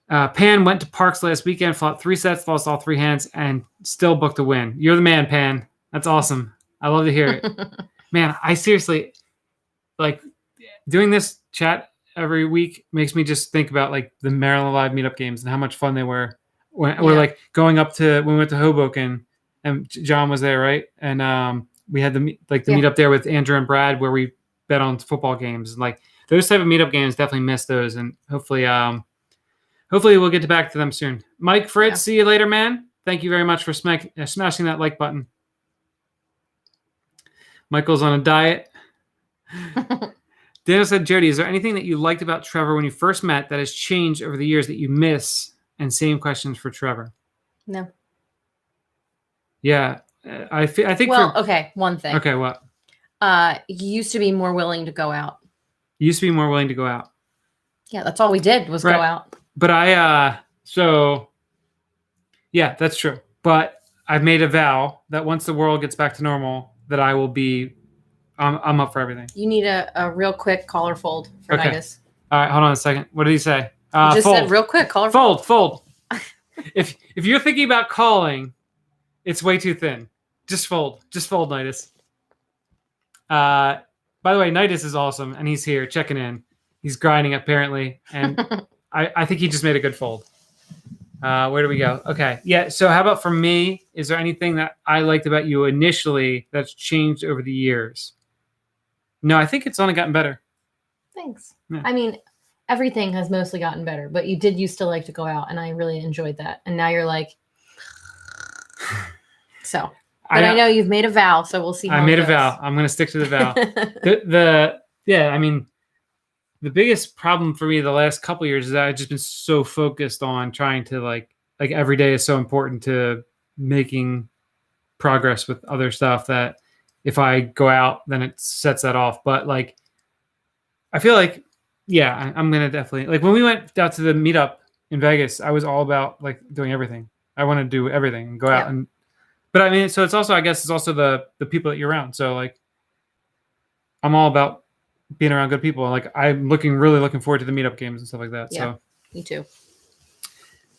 [SPEAKER 2] Pan went to Parks last weekend, fought 3 sets, lost all 3 hands, and still booked a win. You're the man, Pan. That's awesome. I love to hear it. Man, I seriously, doing this chat every week makes me just think about like the Maryland Live meetup games and how much fun they were. We're like going up to when we went to Hoboken, and John was there, right? And we had the meetup there with Andrew and Brad where we bet on football games. And like those type of meetup games, definitely miss those, and hopefully we'll get back to them soon. Mike Fritz, see you later, man. Thank you very much for smashing that like button. Michael's on a diet. Daniel said, Jody, is there anything that you liked about Trevor when you first met that has changed over the years that you miss? And same questions for Trevor.
[SPEAKER 3] No.
[SPEAKER 2] Yeah. I think.
[SPEAKER 3] Well, okay. One thing.
[SPEAKER 2] Okay, what?
[SPEAKER 3] You used to be more willing to go out.
[SPEAKER 2] You used to be more willing to go out.
[SPEAKER 3] Yeah, that's all we did was go out.
[SPEAKER 2] But yeah, that's true. But I've made a vow that once the world gets back to normal, that I will be, I'm up for everything.
[SPEAKER 3] You need a real quick collar fold for Nidus.
[SPEAKER 2] All right, hold on a second. What did he say?
[SPEAKER 3] He just said real quick, collar
[SPEAKER 2] fold. If you're thinking about calling, it's way too thin. Just fold, Nidus. By the way, Nidus is awesome, and he's here checking in. He's grinding apparently, and I think he just made a good fold. Where do we go? Okay, yeah. So how about for me? Is there anything that I liked about you initially that's changed over the years? No, I think it's only gotten better.
[SPEAKER 3] Thanks.
[SPEAKER 2] Yeah.
[SPEAKER 3] I mean, everything has mostly gotten better, but you did used to like to go out, and I really enjoyed that. And now you're like, so. But I know you've made a vow, so we'll see how
[SPEAKER 2] I made a vow. I'm going to stick to the vow. Yeah, I mean, the biggest problem for me the last couple of years is that I've just been so focused on trying to like every day is so important to making progress with other stuff that if I go out, then it sets that off. But like, I feel like, yeah, I'm going to definitely like when we went out to the meetup in Vegas, I was all about like doing everything. I want to do everything and go out and, but I mean, so it's also, I guess it's also the people that you're around. So like, I'm all about being around good people. Like I'm really looking forward to the meetup games and stuff like that.
[SPEAKER 3] Yeah,
[SPEAKER 2] so
[SPEAKER 3] me too.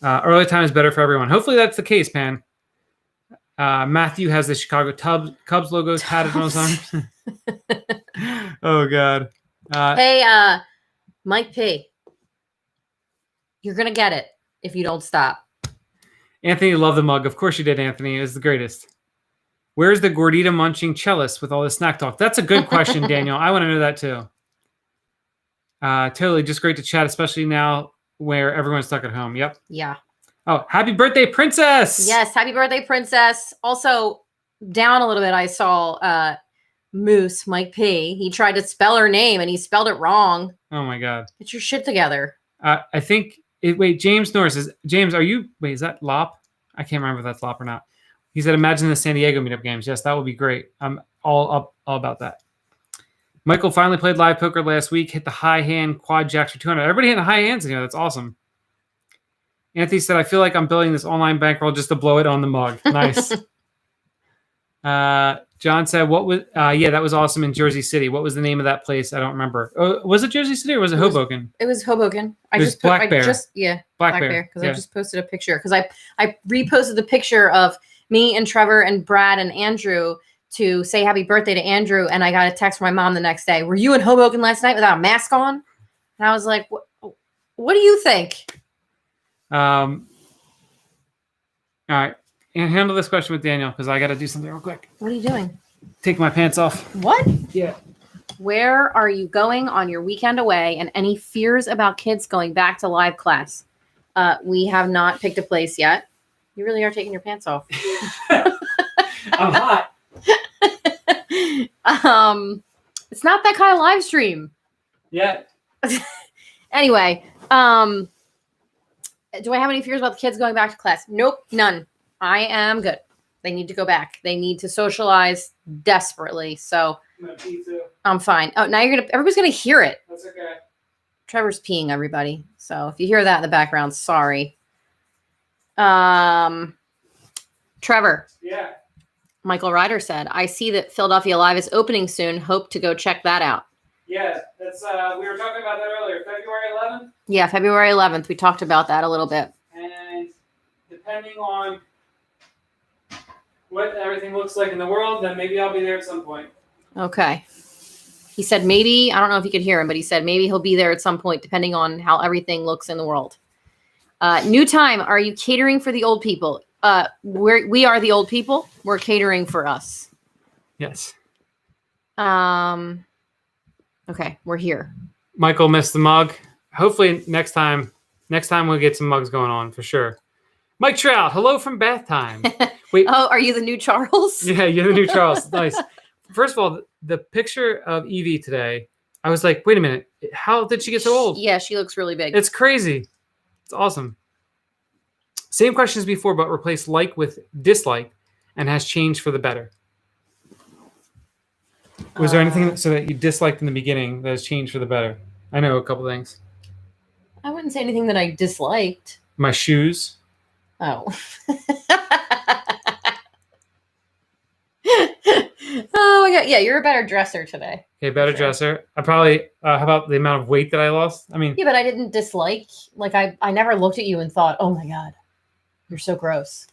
[SPEAKER 2] Early time is better for everyone. Hopefully that's the case, Pan. Matthew has the Chicago Cubs logo tatted on his arm. Oh God.
[SPEAKER 3] Hey, Mike P. You're gonna get it if you don't stop.
[SPEAKER 2] Anthony loved the mug. Of course you did, Anthony. It was the greatest. Where's the gordita munching cellist with all this snack talk? That's a good question, Daniel. I want to know that too. Totally. Just great to chat, especially now where everyone's stuck at home. Yep.
[SPEAKER 3] Yeah.
[SPEAKER 2] Oh, happy birthday, Princess.
[SPEAKER 3] Yes. Happy birthday, Princess. Also, down a little bit, I saw Moose, Mike P. He tried to spell her name and he spelled it wrong.
[SPEAKER 2] Oh my God.
[SPEAKER 3] Get your shit together.
[SPEAKER 2] I think, wait, James Norris is, James, is that Lop? I can't remember if that's Lop or not. He said, imagine the San Diego meetup games. Yes, that would be great. I'm all about that. Michael finally played live poker last week, hit the high hand quad jacks for 200. Everybody hitting the high hands here. That's awesome. Anthony said, I feel like I'm building this online bankroll just to blow it on the mug. Nice. John said, that was awesome in Jersey City. What was the name of that place? I don't remember. Oh, was it Jersey City or was it Hoboken?
[SPEAKER 3] It was Hoboken.
[SPEAKER 2] Black Bear.
[SPEAKER 3] Black Bear. Because I just posted a picture. Because I reposted the picture of me and Trevor and Brad and Andrew to say happy birthday to Andrew. And I got a text from my mom the next day. Were you in Hoboken last night without a mask on? And I was like, what do you think?
[SPEAKER 2] All right. And handle this question with Daniel because I got to do something real quick.
[SPEAKER 3] What are you doing?
[SPEAKER 2] Take my pants off.
[SPEAKER 3] What?
[SPEAKER 2] Yeah.
[SPEAKER 3] Where are you going on your weekend away and any fears about kids going back to live class? We have not picked a place yet. You really are taking your pants off.
[SPEAKER 2] I'm hot.
[SPEAKER 3] It's not that kind of live stream.
[SPEAKER 2] Yeah.
[SPEAKER 3] Anyway, do I have any fears about the kids going back to class? Nope, none. I am good. They need to go back. They need to socialize desperately. So I'm fine. Oh, now everybody's gonna hear it.
[SPEAKER 2] That's okay.
[SPEAKER 3] Trevor's peeing, everybody. So if you hear that in the background, sorry. Trevor.
[SPEAKER 2] Yeah.
[SPEAKER 3] Michael Ryder said, I see that Philadelphia Live is opening soon. Hope to go check that out.
[SPEAKER 2] Yeah, that's we were talking about that earlier. February 11th?
[SPEAKER 3] Yeah, February 11th. We talked about that a little bit.
[SPEAKER 2] And depending on what everything looks like in the world, then maybe I'll be there at some point.
[SPEAKER 3] Okay. He said maybe, I don't know if you could hear him, but he said maybe he'll be there at some point, depending on how everything looks in the world. New time. Are you catering for the old people? We are the old people. We're catering for us.
[SPEAKER 2] Yes.
[SPEAKER 3] Okay, we're here.
[SPEAKER 2] Michael missed the mug. Hopefully next time we'll get some mugs going on for sure. Mike Trout, hello from bath time. Wait.
[SPEAKER 3] Oh, are you the new Charles?
[SPEAKER 2] Yeah, you're the new Charles. Nice. First of all, the picture of Evie today, I was like, wait a minute. How did she get so old?
[SPEAKER 3] Yeah, she looks really big.
[SPEAKER 2] It's crazy. It's awesome. Same questions before, but replace like with dislike and has changed for the better. Was there anything so that you disliked in the beginning that has changed for the better? I know a couple things.
[SPEAKER 3] I wouldn't say anything that I disliked.
[SPEAKER 2] My shoes.
[SPEAKER 3] Oh. Oh my god. Yeah, you're a better dresser today.
[SPEAKER 2] Okay, better dresser. I probably, how about the amount of weight that I lost? I mean,
[SPEAKER 3] Yeah, but I didn't dislike. Like, I never looked at you and thought, oh my god, you're so gross.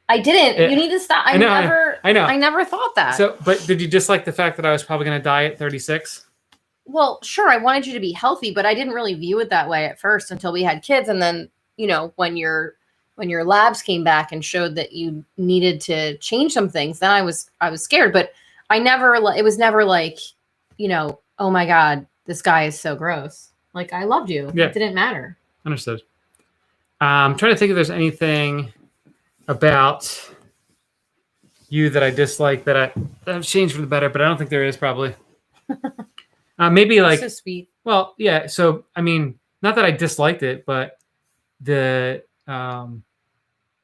[SPEAKER 3] I didn't. You need to stop. I know. I never thought that.
[SPEAKER 2] So, but did you dislike the fact that I was probably going to die at 36?
[SPEAKER 3] Well, sure. I wanted you to be healthy, but I didn't really view it that way at first until we had kids. And then, you know, when your labs came back and showed that you needed to change some things, then I was scared. But I never, it was never like, you know, oh my God, this guy is so gross. Like, I loved you.
[SPEAKER 2] Yeah.
[SPEAKER 3] It didn't matter.
[SPEAKER 2] Understood. I'm trying to think if there's anything about you that I dislike that I've changed for the better, but I don't think there is probably. Maybe like,
[SPEAKER 3] so sweet.
[SPEAKER 2] Well, yeah. So, I mean, not that I disliked it, but the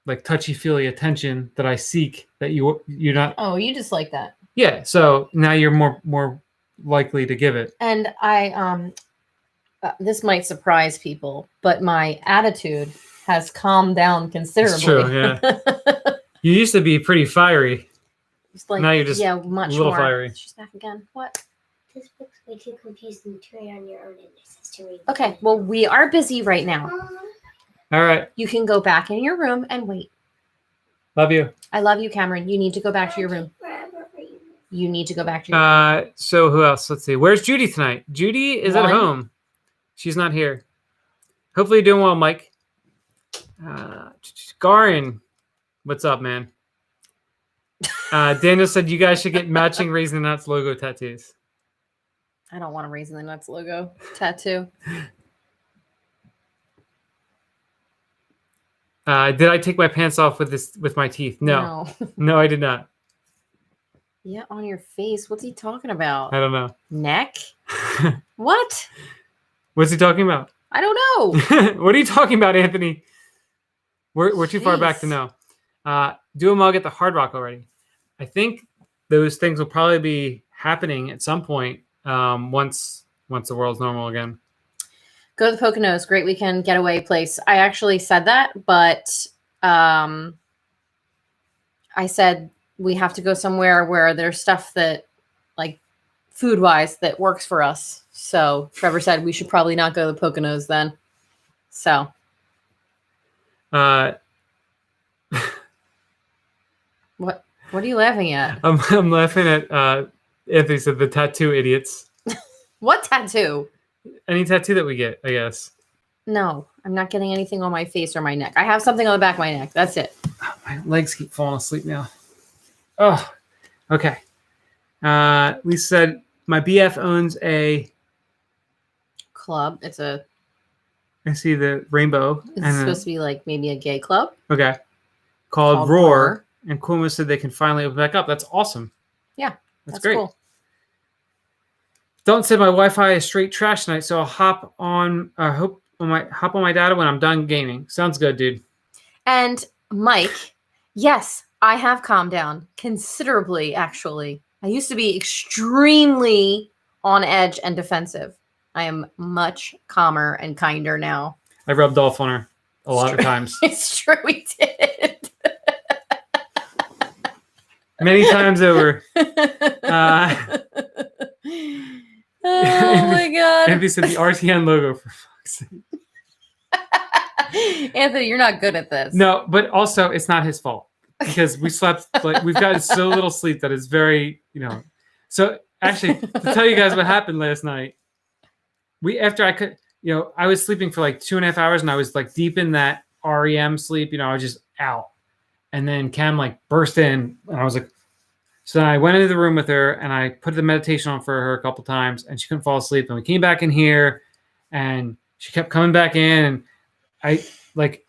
[SPEAKER 2] like touchy-feely attention that I seek that you're not.
[SPEAKER 3] Oh, you just like that.
[SPEAKER 2] Yeah. So now you're more likely to give it.
[SPEAKER 3] And I this might surprise people, but my attitude has calmed down considerably.
[SPEAKER 2] It's true. Yeah. You used to be pretty fiery.
[SPEAKER 3] Just like,
[SPEAKER 2] now you're just
[SPEAKER 3] much
[SPEAKER 2] a little
[SPEAKER 3] more.
[SPEAKER 2] fiery.
[SPEAKER 3] She's back again. What?
[SPEAKER 1] This book's way too confusing to read on your own, and it says to read.
[SPEAKER 3] Okay, well, we are busy right now.
[SPEAKER 2] All right.
[SPEAKER 3] You can go back in your room and wait.
[SPEAKER 2] Love you.
[SPEAKER 3] I love you, Cameron. You need to go back to your room. You need to go back to your room.
[SPEAKER 2] So who else? Let's see. Where's Judy tonight? Judy is at home. She's not here. Hopefully you're doing well, Mike. Garin, what's up, man? Daniel said you guys should get matching Raisin Nuts logo tattoos.
[SPEAKER 3] I don't want a Raisin the Nuts logo tattoo.
[SPEAKER 2] Did I take my pants off with my teeth? No. No, I did not.
[SPEAKER 3] Yeah, on your face. What's he talking about?
[SPEAKER 2] I don't know. Neck?
[SPEAKER 3] What?
[SPEAKER 2] What's he talking about?
[SPEAKER 3] I don't know.
[SPEAKER 2] What are you talking about, Anthony? We're too far back to know. Do a mug at the Hard Rock already. I think those things will probably be happening at some point once the world's normal again.
[SPEAKER 3] Go to the Poconos. Great weekend getaway place. I actually said that, but I said we have to go somewhere where there's stuff that, like, food-wise, that works for us. So Trevor said we should probably not go to the Poconos then. So. What are you laughing at?
[SPEAKER 2] I'm laughing at Anthony said the tattoo idiots.
[SPEAKER 3] What tattoo?
[SPEAKER 2] Any tattoo that we get, I guess.
[SPEAKER 3] No, I'm not getting anything on my face or my neck. I have something on the back of my neck. That's it.
[SPEAKER 2] Oh, my legs keep falling asleep now. Oh, okay. Lisa said my BF owns a
[SPEAKER 3] club.
[SPEAKER 2] I see the rainbow.
[SPEAKER 3] It's supposed to be like maybe a gay club.
[SPEAKER 2] Okay. Called Roar. And Cuomo said they can finally open back up. That's awesome.
[SPEAKER 3] Yeah.
[SPEAKER 2] That's great.
[SPEAKER 3] Cool.
[SPEAKER 2] Dalton said my Wi-Fi is straight trash tonight, so I'll hop on my data when I'm done gaming. Sounds good, dude.
[SPEAKER 3] And Mike, yes, I have calmed down considerably, actually. I used to be extremely on edge and defensive. I am much calmer and kinder now.
[SPEAKER 2] I rubbed off on her a lot of times.
[SPEAKER 3] It's true, we did.
[SPEAKER 2] Many times over.
[SPEAKER 3] Oh my God.
[SPEAKER 2] Anthony said the RTN logo, for fuck's sake.
[SPEAKER 3] Anthony, you're not good at this.
[SPEAKER 2] No, but also it's not his fault because we slept, like, we've gotten so little sleep that it's very, so actually, to tell you guys what happened last night, I was sleeping for like 2.5 hours, and I was like deep in that REM sleep. I was just out, and then Cam like burst in, and I was like, so I went into the room with her, and I put the meditation on for her a couple times, and she couldn't fall asleep. And we came back in here, and she kept coming back in, and I like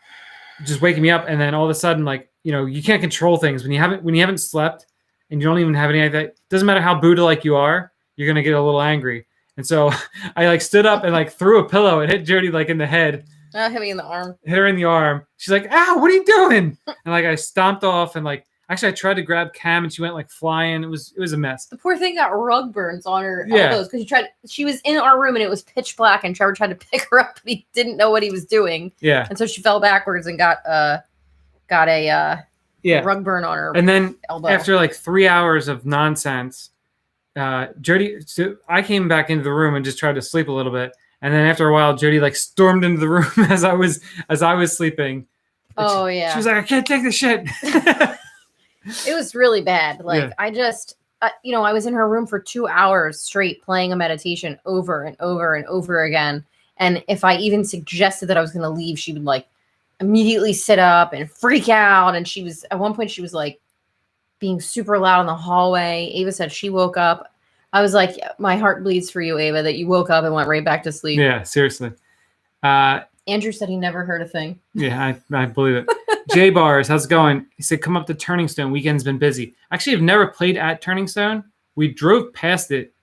[SPEAKER 2] just waking me up, and then all of a sudden, like, you can't control things when you haven't slept, and you don't even have any of that. Doesn't matter how Buddha like you are, you're gonna get a little angry. And so I like stood up and like threw a pillow and hit Jody like in the head.
[SPEAKER 3] Hit me in the arm.
[SPEAKER 2] Hit her in the arm. She's like, "Ow, what are you doing?" And like I stomped off, and like actually I tried to grab Cam, and she went like flying. It was a mess.
[SPEAKER 3] The poor thing got rug burns on her elbows because she was in our room and it was pitch black, and Trevor tried to pick her up, but he didn't know what he was doing.
[SPEAKER 2] Yeah.
[SPEAKER 3] And so she fell backwards and got a rug burn on her.
[SPEAKER 2] And then
[SPEAKER 3] elbow.
[SPEAKER 2] After like 3 hours of nonsense, so I came back into the room and just tried to sleep a little bit. And then after a while, Jody like stormed into the room as I was sleeping.
[SPEAKER 3] Oh yeah.
[SPEAKER 2] She was like, "I can't take this shit."
[SPEAKER 3] It was really bad. Like I just, I was in her room for 2 hours straight playing a meditation over and over and over again. And if I even suggested that I was going to leave, she would like immediately sit up and freak out. And at one point she was like being super loud in the hallway. Ava said she woke up. I was like, my heart bleeds for you, Ava, that you woke up and went right back to sleep.
[SPEAKER 2] Yeah, seriously.
[SPEAKER 3] Andrew said he never heard a thing.
[SPEAKER 2] Yeah, I believe it. J Bars, how's it going? He said, "Come up to Turning Stone. Weekend's been busy." Actually, I've never played at Turning Stone. We drove past it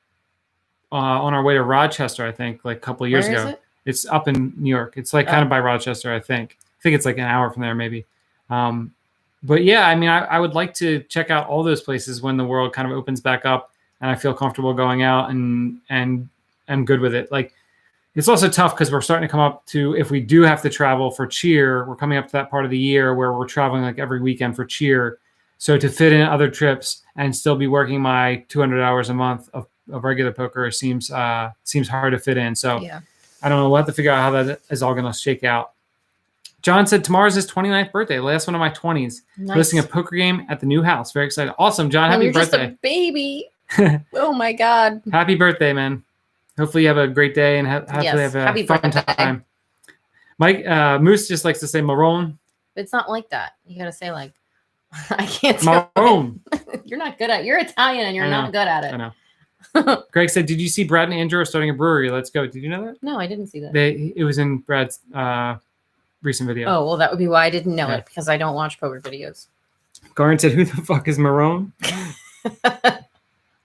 [SPEAKER 2] on our way to Rochester, I think, like a couple of years
[SPEAKER 3] Where
[SPEAKER 2] ago.
[SPEAKER 3] is it?
[SPEAKER 2] It's up in New York. It's like kind of by Rochester, I think. I think it's like an hour from there, maybe. But yeah, I mean, I would like to check out all those places when the world kind of opens back up and I feel comfortable going out and I'm good with it. Like, it's also tough because we're starting to come up to, if we do have to travel for cheer, we're coming up to that part of the year where we're traveling like every weekend for cheer. So to fit in other trips and still be working my 200 hours a month of regular poker seems hard to fit in. So
[SPEAKER 3] Yeah.
[SPEAKER 2] I don't know. We'll have to figure out how that is all going to shake out. John said, "Tomorrow's his 29th birthday, last one of my 20s.
[SPEAKER 3] Nice.
[SPEAKER 2] Hosting a poker game at the new house. Very excited." Awesome, John. Happy
[SPEAKER 3] you're
[SPEAKER 2] birthday.
[SPEAKER 3] just a baby. Oh my God.
[SPEAKER 2] Happy birthday, man. Hopefully you have a great day and hopefully
[SPEAKER 3] Yes,
[SPEAKER 2] have a
[SPEAKER 3] happy
[SPEAKER 2] fun
[SPEAKER 3] birthday.
[SPEAKER 2] time. Mike Moose just likes to say Marone.
[SPEAKER 3] It's not like that. You got to say like, I can't tell.
[SPEAKER 2] Marone.
[SPEAKER 3] You're not good at it. You're Italian and you're
[SPEAKER 2] I know.
[SPEAKER 3] not good at it.
[SPEAKER 2] I know. Greg said, "Did you see Brad and Andrew are starting a brewery? Let's go." Did you know that?
[SPEAKER 3] No, I didn't see that.
[SPEAKER 2] It was in Brad's recent video.
[SPEAKER 3] Oh, well, that would be why I didn't know
[SPEAKER 2] Yeah.
[SPEAKER 3] it, because I don't watch poker videos.
[SPEAKER 2] Garn said, "Who the fuck is Marone?"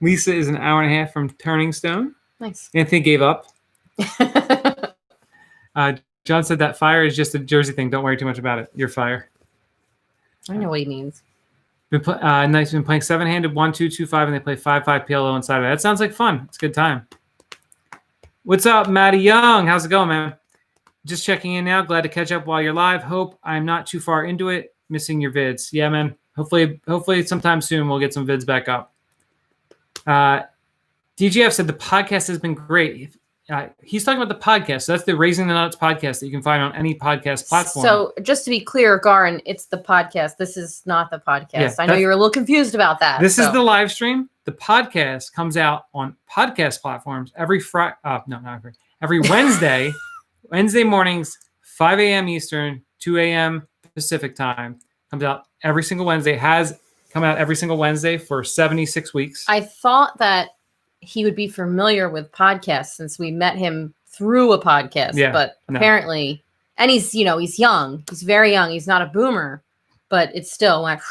[SPEAKER 2] Lisa is an hour and a half from Turning Stone.
[SPEAKER 3] Nice.
[SPEAKER 2] Anthony gave up. John said that fire is just a Jersey thing. Don't worry too much about it. You're fire.
[SPEAKER 3] I know what he means.
[SPEAKER 2] Been playing 7-handed 1-2-2-5, and they play 5-5 PLO inside of it. That sounds like fun. It's a good time. What's up, Matty Young? How's it going, man? Just checking in now. Glad to catch up while you're live. Hope I'm not too far into it. Missing your vids. Yeah, man. Hopefully sometime soon we'll get some vids back up. DGF said the podcast has been great. He's talking about the podcast. So that's the Raising the Nuts podcast that you can find on any podcast platform.
[SPEAKER 3] So just to be clear, Garin, it's the podcast. This is not the podcast.
[SPEAKER 2] Yeah,
[SPEAKER 3] I know you're a little confused about that.
[SPEAKER 2] This is the live stream. The podcast comes out on podcast platforms every every Wednesday, Wednesday mornings, 5 a.m. Eastern, 2 a.m. Pacific time. Comes out every single Wednesday. Has come out every single Wednesday for 76 weeks.
[SPEAKER 3] I thought that he would be familiar with podcasts since we met him through a podcast.
[SPEAKER 2] Yeah,
[SPEAKER 3] but apparently, and he's young. He's very young. He's not a boomer, but it's still like.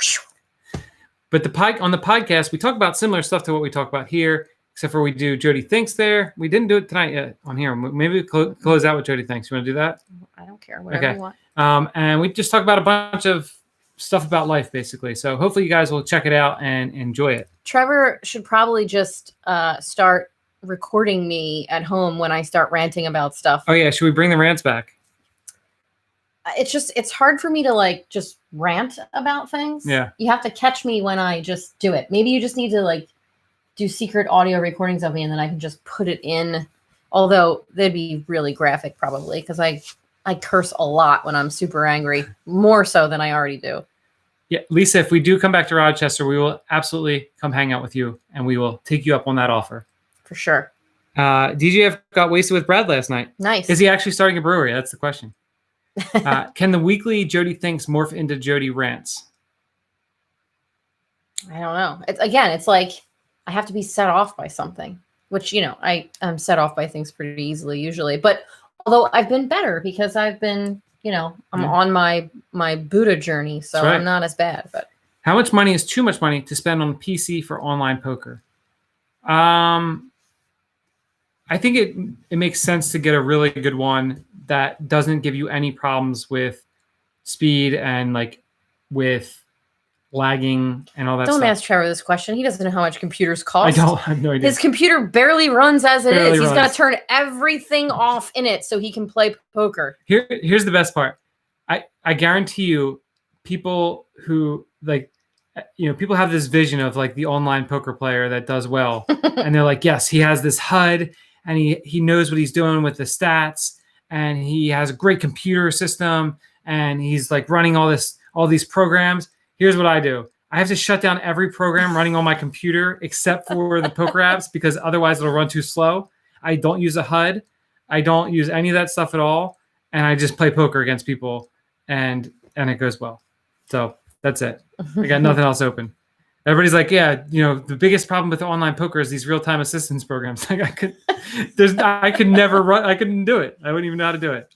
[SPEAKER 2] But on the podcast, we talk about similar stuff to what we talk about here, except for we do Jody Thinks there. We didn't do it tonight yet on here. Maybe we close out with Jody Thinks. You want to do that?
[SPEAKER 3] I don't care. Whatever you want.
[SPEAKER 2] And we just talk about a bunch of stuff about life, basically. So hopefully you guys will check it out and enjoy it.
[SPEAKER 3] Trevor should probably just start recording me at home when I start ranting about stuff.
[SPEAKER 2] Oh, yeah. Should we bring the rants back?
[SPEAKER 3] It's hard for me to just rant about things.
[SPEAKER 2] Yeah.
[SPEAKER 3] You have to catch me when I just do it. Maybe you just need to do secret audio recordings of me and then I can just put it in. Although they'd be really graphic probably because I curse a lot when I'm super angry, more so than I already do.
[SPEAKER 2] Yeah, Lisa, if we do come back to Rochester, we will absolutely come hang out with you, and we will take you up on that offer.
[SPEAKER 3] For sure.
[SPEAKER 2] DJF got wasted with Brad last night.
[SPEAKER 3] Nice.
[SPEAKER 2] Is he actually starting a brewery? That's the question. Can the weekly Jody Thinks morph into Jody Rants?
[SPEAKER 3] I don't know. It's like I have to be set off by something, which, I am set off by things pretty easily usually. But although I've been better because I've been, I'm on my Buddha journey, so
[SPEAKER 2] right.
[SPEAKER 3] I'm not as bad. But
[SPEAKER 2] how much money is too much money to spend on PC for online poker? I think it makes sense to get a really good one that doesn't give you any problems with speed and with lagging and all that stuff.
[SPEAKER 3] Don't ask Trevor this question. He doesn't know how much computers cost.
[SPEAKER 2] I have no idea.
[SPEAKER 3] His computer barely runs as it
[SPEAKER 2] Barely
[SPEAKER 3] is. He's
[SPEAKER 2] runs.
[SPEAKER 3] got to turn everything off in it so he can play poker.
[SPEAKER 2] Here's the best part. I guarantee you, people who people have this vision of the online poker player that does well, and they're like, yes, he has this HUD and he knows what he's doing with the stats, and he has a great computer system, and he's running all these programs. Here's what I do. I have to shut down every program running on my computer except for the poker apps, because otherwise it'll run too slow. I don't use a HUD. I don't use any of that stuff at all. And I just play poker against people, and it goes well. So that's it. I got nothing else open. Everybody's like, yeah, the biggest problem with online poker is these real-time assistance programs. I could never run. I couldn't do it. I wouldn't even know how to do it.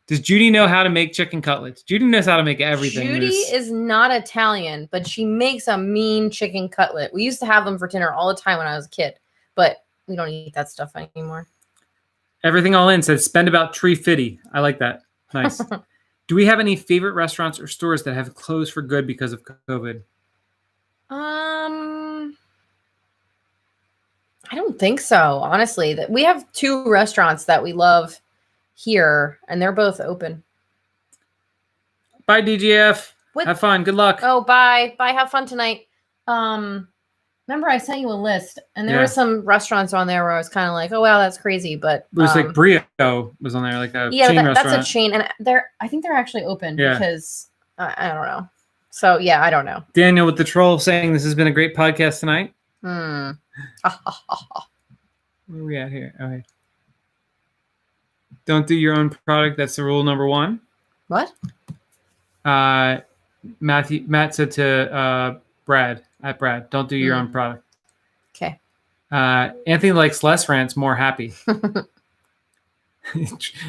[SPEAKER 2] Does Judy know how to make chicken cutlets? Judy knows how to make everything.
[SPEAKER 3] Judy is not Italian, but she makes a mean chicken cutlet. We used to have them for dinner all the time when I was a kid, but we don't eat that stuff anymore.
[SPEAKER 2] Everything All In says spend about $350. I like that. Nice. Do we have any favorite restaurants or stores that have closed for good because of COVID?
[SPEAKER 3] I don't think so, honestly. That we have 2 restaurants that we love here, and they're both open.
[SPEAKER 2] Bye, DGF. Have fun. Good luck.
[SPEAKER 3] Oh, bye. Bye. Have fun tonight. Remember I sent you a list, and there were some restaurants on there where I was kind of like, oh, wow, that's crazy. But
[SPEAKER 2] it was Brio was on there, a chain restaurant.
[SPEAKER 3] That's a chain. And I think they're actually open because I don't know. So, I don't know.
[SPEAKER 2] Daniel with the troll saying this has been a great podcast tonight.
[SPEAKER 3] Where
[SPEAKER 2] are we at here? Okay. Don't do your own product. That's the rule number 1.
[SPEAKER 3] What?
[SPEAKER 2] Matt said to Brad, don't do your own product.
[SPEAKER 3] Okay.
[SPEAKER 2] Anthony likes less rants, more happy.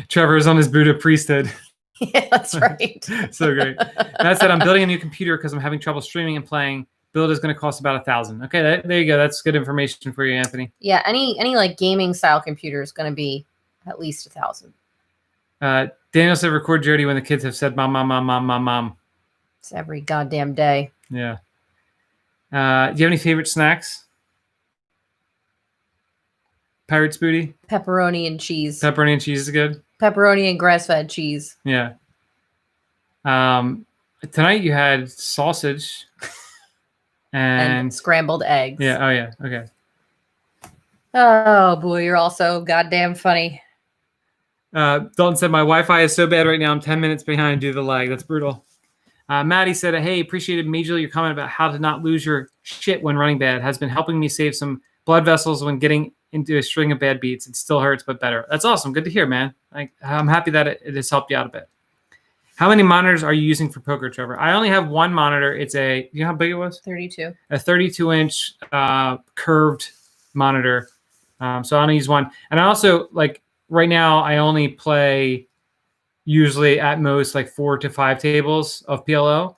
[SPEAKER 2] Trevor is on his Buddha priesthood.
[SPEAKER 3] Yeah, that's right.
[SPEAKER 2] So great. Matt said, I'm building a new computer because I'm having trouble streaming and playing. Build is going to cost about $1,000. Okay, there you go. That's good information for you, Anthony.
[SPEAKER 3] Yeah, any gaming style computer is going to be at least $1,000.
[SPEAKER 2] Daniel said, record Jody when the kids have said, mom, mom, mom, mom, mom, mom.
[SPEAKER 3] It's every goddamn day.
[SPEAKER 2] Yeah. Do you have any favorite snacks? Pirate's Booty?
[SPEAKER 3] Pepperoni and cheese.
[SPEAKER 2] Pepperoni and cheese is good?
[SPEAKER 3] Pepperoni and grass-fed cheese.
[SPEAKER 2] Yeah. Tonight you had sausage and
[SPEAKER 3] scrambled eggs.
[SPEAKER 2] Yeah. Oh, yeah. Okay.
[SPEAKER 3] Oh, boy. You're also goddamn funny.
[SPEAKER 2] Dalton said, my Wi-Fi is so bad right now. I'm 10 minutes behind due to the lag. That's brutal. Maddie said, hey, appreciated majorly your comment about how to not lose your shit when running bad. Has been helping me save some blood vessels when getting into a string of bad beats. It still hurts, but better. That's awesome. Good to hear, man. I'm happy that it has helped you out a bit. How many monitors are you using for poker, Trevor? I only have one monitor. It's you know how big it was?
[SPEAKER 3] 32.
[SPEAKER 2] A 32-inch curved monitor. So I only use one. And I also, right now, I only play usually at most 4 to 5 tables of PLO.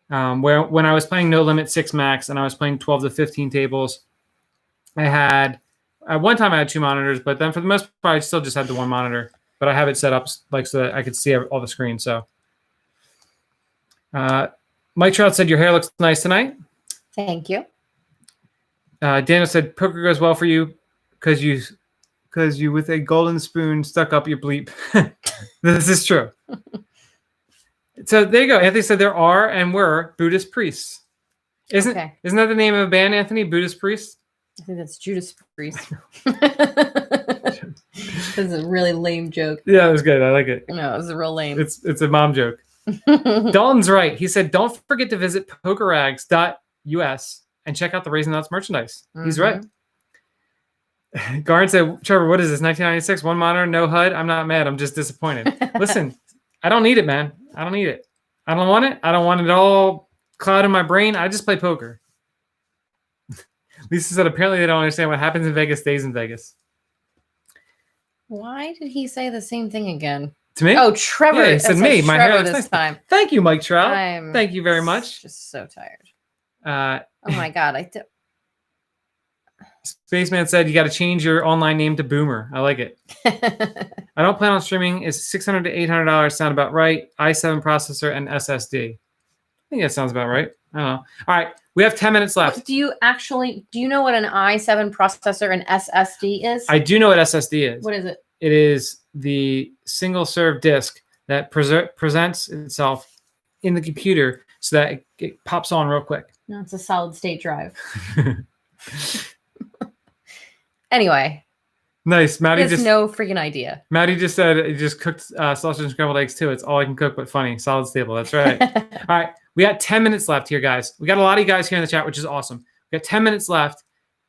[SPEAKER 2] Where when I was playing No Limit 6 Max and I was playing 12 to 15 tables, I had at one time I had 2 monitors, but then for the most part I still just had the one monitor. But I have it set up so that I could see all the screens. So, Mike Trout said your hair looks nice tonight.
[SPEAKER 3] Thank you.
[SPEAKER 2] Daniel said poker goes well for you because you with a golden spoon stuck up your bleep. This is true. So there you go. Anthony said there are and were Buddhist priests. Isn't that the name of a band, Anthony? Buddhist priests?
[SPEAKER 3] I think that's Judas Priest. This is a really lame joke.
[SPEAKER 2] Yeah, it was good. I like it.
[SPEAKER 3] No, it was a real lame.
[SPEAKER 2] It's a mom joke. Dalton's right. He said, don't forget to visit pokerrags.us and check out the Raisin Nuts merchandise. He's right. Garn said, Trevor, what is this, 1996? One monitor, no HUD? I'm not mad. I'm just disappointed. Listen, I don't need it, man. I don't need it. I don't want it. I don't want it all cloud in my brain. I just play poker. Lisa said, apparently they don't understand what happens in Vegas stays in Vegas.
[SPEAKER 3] Why did he say the same thing again?
[SPEAKER 2] To me?
[SPEAKER 3] Oh, Trevor.
[SPEAKER 2] Yeah, he said me. My hair looks
[SPEAKER 3] this
[SPEAKER 2] nice.
[SPEAKER 3] time.
[SPEAKER 2] Thank you, Mike Trout. Thank you very much.
[SPEAKER 3] Just so tired.
[SPEAKER 2] Oh
[SPEAKER 3] my God.
[SPEAKER 2] Spaceman said you got to change your online name to Boomer. I like it. I don't plan on streaming. Is $600 to $800 sound about right? i7 processor and SSD. I think that sounds about right. I don't know. All right, we have 10 minutes left.
[SPEAKER 3] Do you know what an i7 processor and SSD is?
[SPEAKER 2] I do know what SSD is.
[SPEAKER 3] What is it?
[SPEAKER 2] It is the single serve disk that presents itself in the computer so that it pops on real quick.
[SPEAKER 3] No, it's a solid state drive. Anyway.
[SPEAKER 2] Nice. Maddie
[SPEAKER 3] has no freaking idea.
[SPEAKER 2] Maddie just said he just cooked sausage and scrambled eggs too. It's all I can cook, but funny. Solid stable. That's right. All right. We got 10 minutes left here, guys. We got a lot of you guys here in the chat, which is awesome. We got 10 minutes left.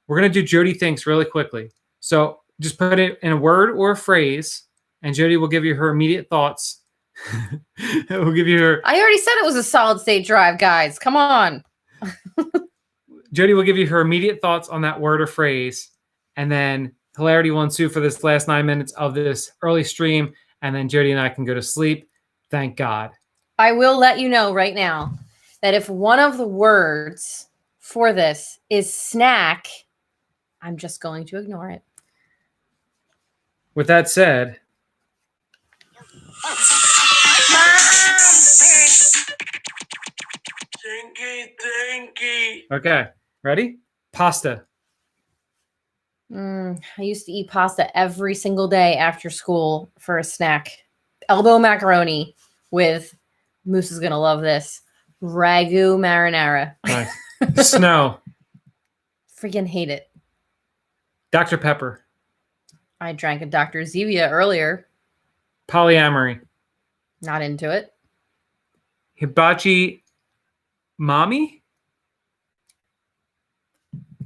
[SPEAKER 2] We're going to do Jody Thinks really quickly. So just put it in a word or a phrase, and Jody will give you her immediate thoughts. We'll give you her.
[SPEAKER 3] I already said it was a solid state drive, guys. Come on.
[SPEAKER 2] Jody will give you her immediate thoughts on that word or phrase, and then hilarity will ensue for this last 9 minutes of this early stream, and then Jody and I can go to sleep. Thank God.
[SPEAKER 3] I will let you know right now that if one of the words for this is snack, I'm just going to ignore it.
[SPEAKER 2] With that said, okay, ready? Pasta.
[SPEAKER 3] I used to eat pasta every single day after school for a snack. Elbow macaroni with, Moose is going to love this, ragu marinara.
[SPEAKER 2] Nice. Snow.
[SPEAKER 3] Freaking hate it.
[SPEAKER 2] Dr. Pepper.
[SPEAKER 3] I drank a Dr. Zevia earlier.
[SPEAKER 2] Polyamory.
[SPEAKER 3] Not into it.
[SPEAKER 2] Hibachi Mami?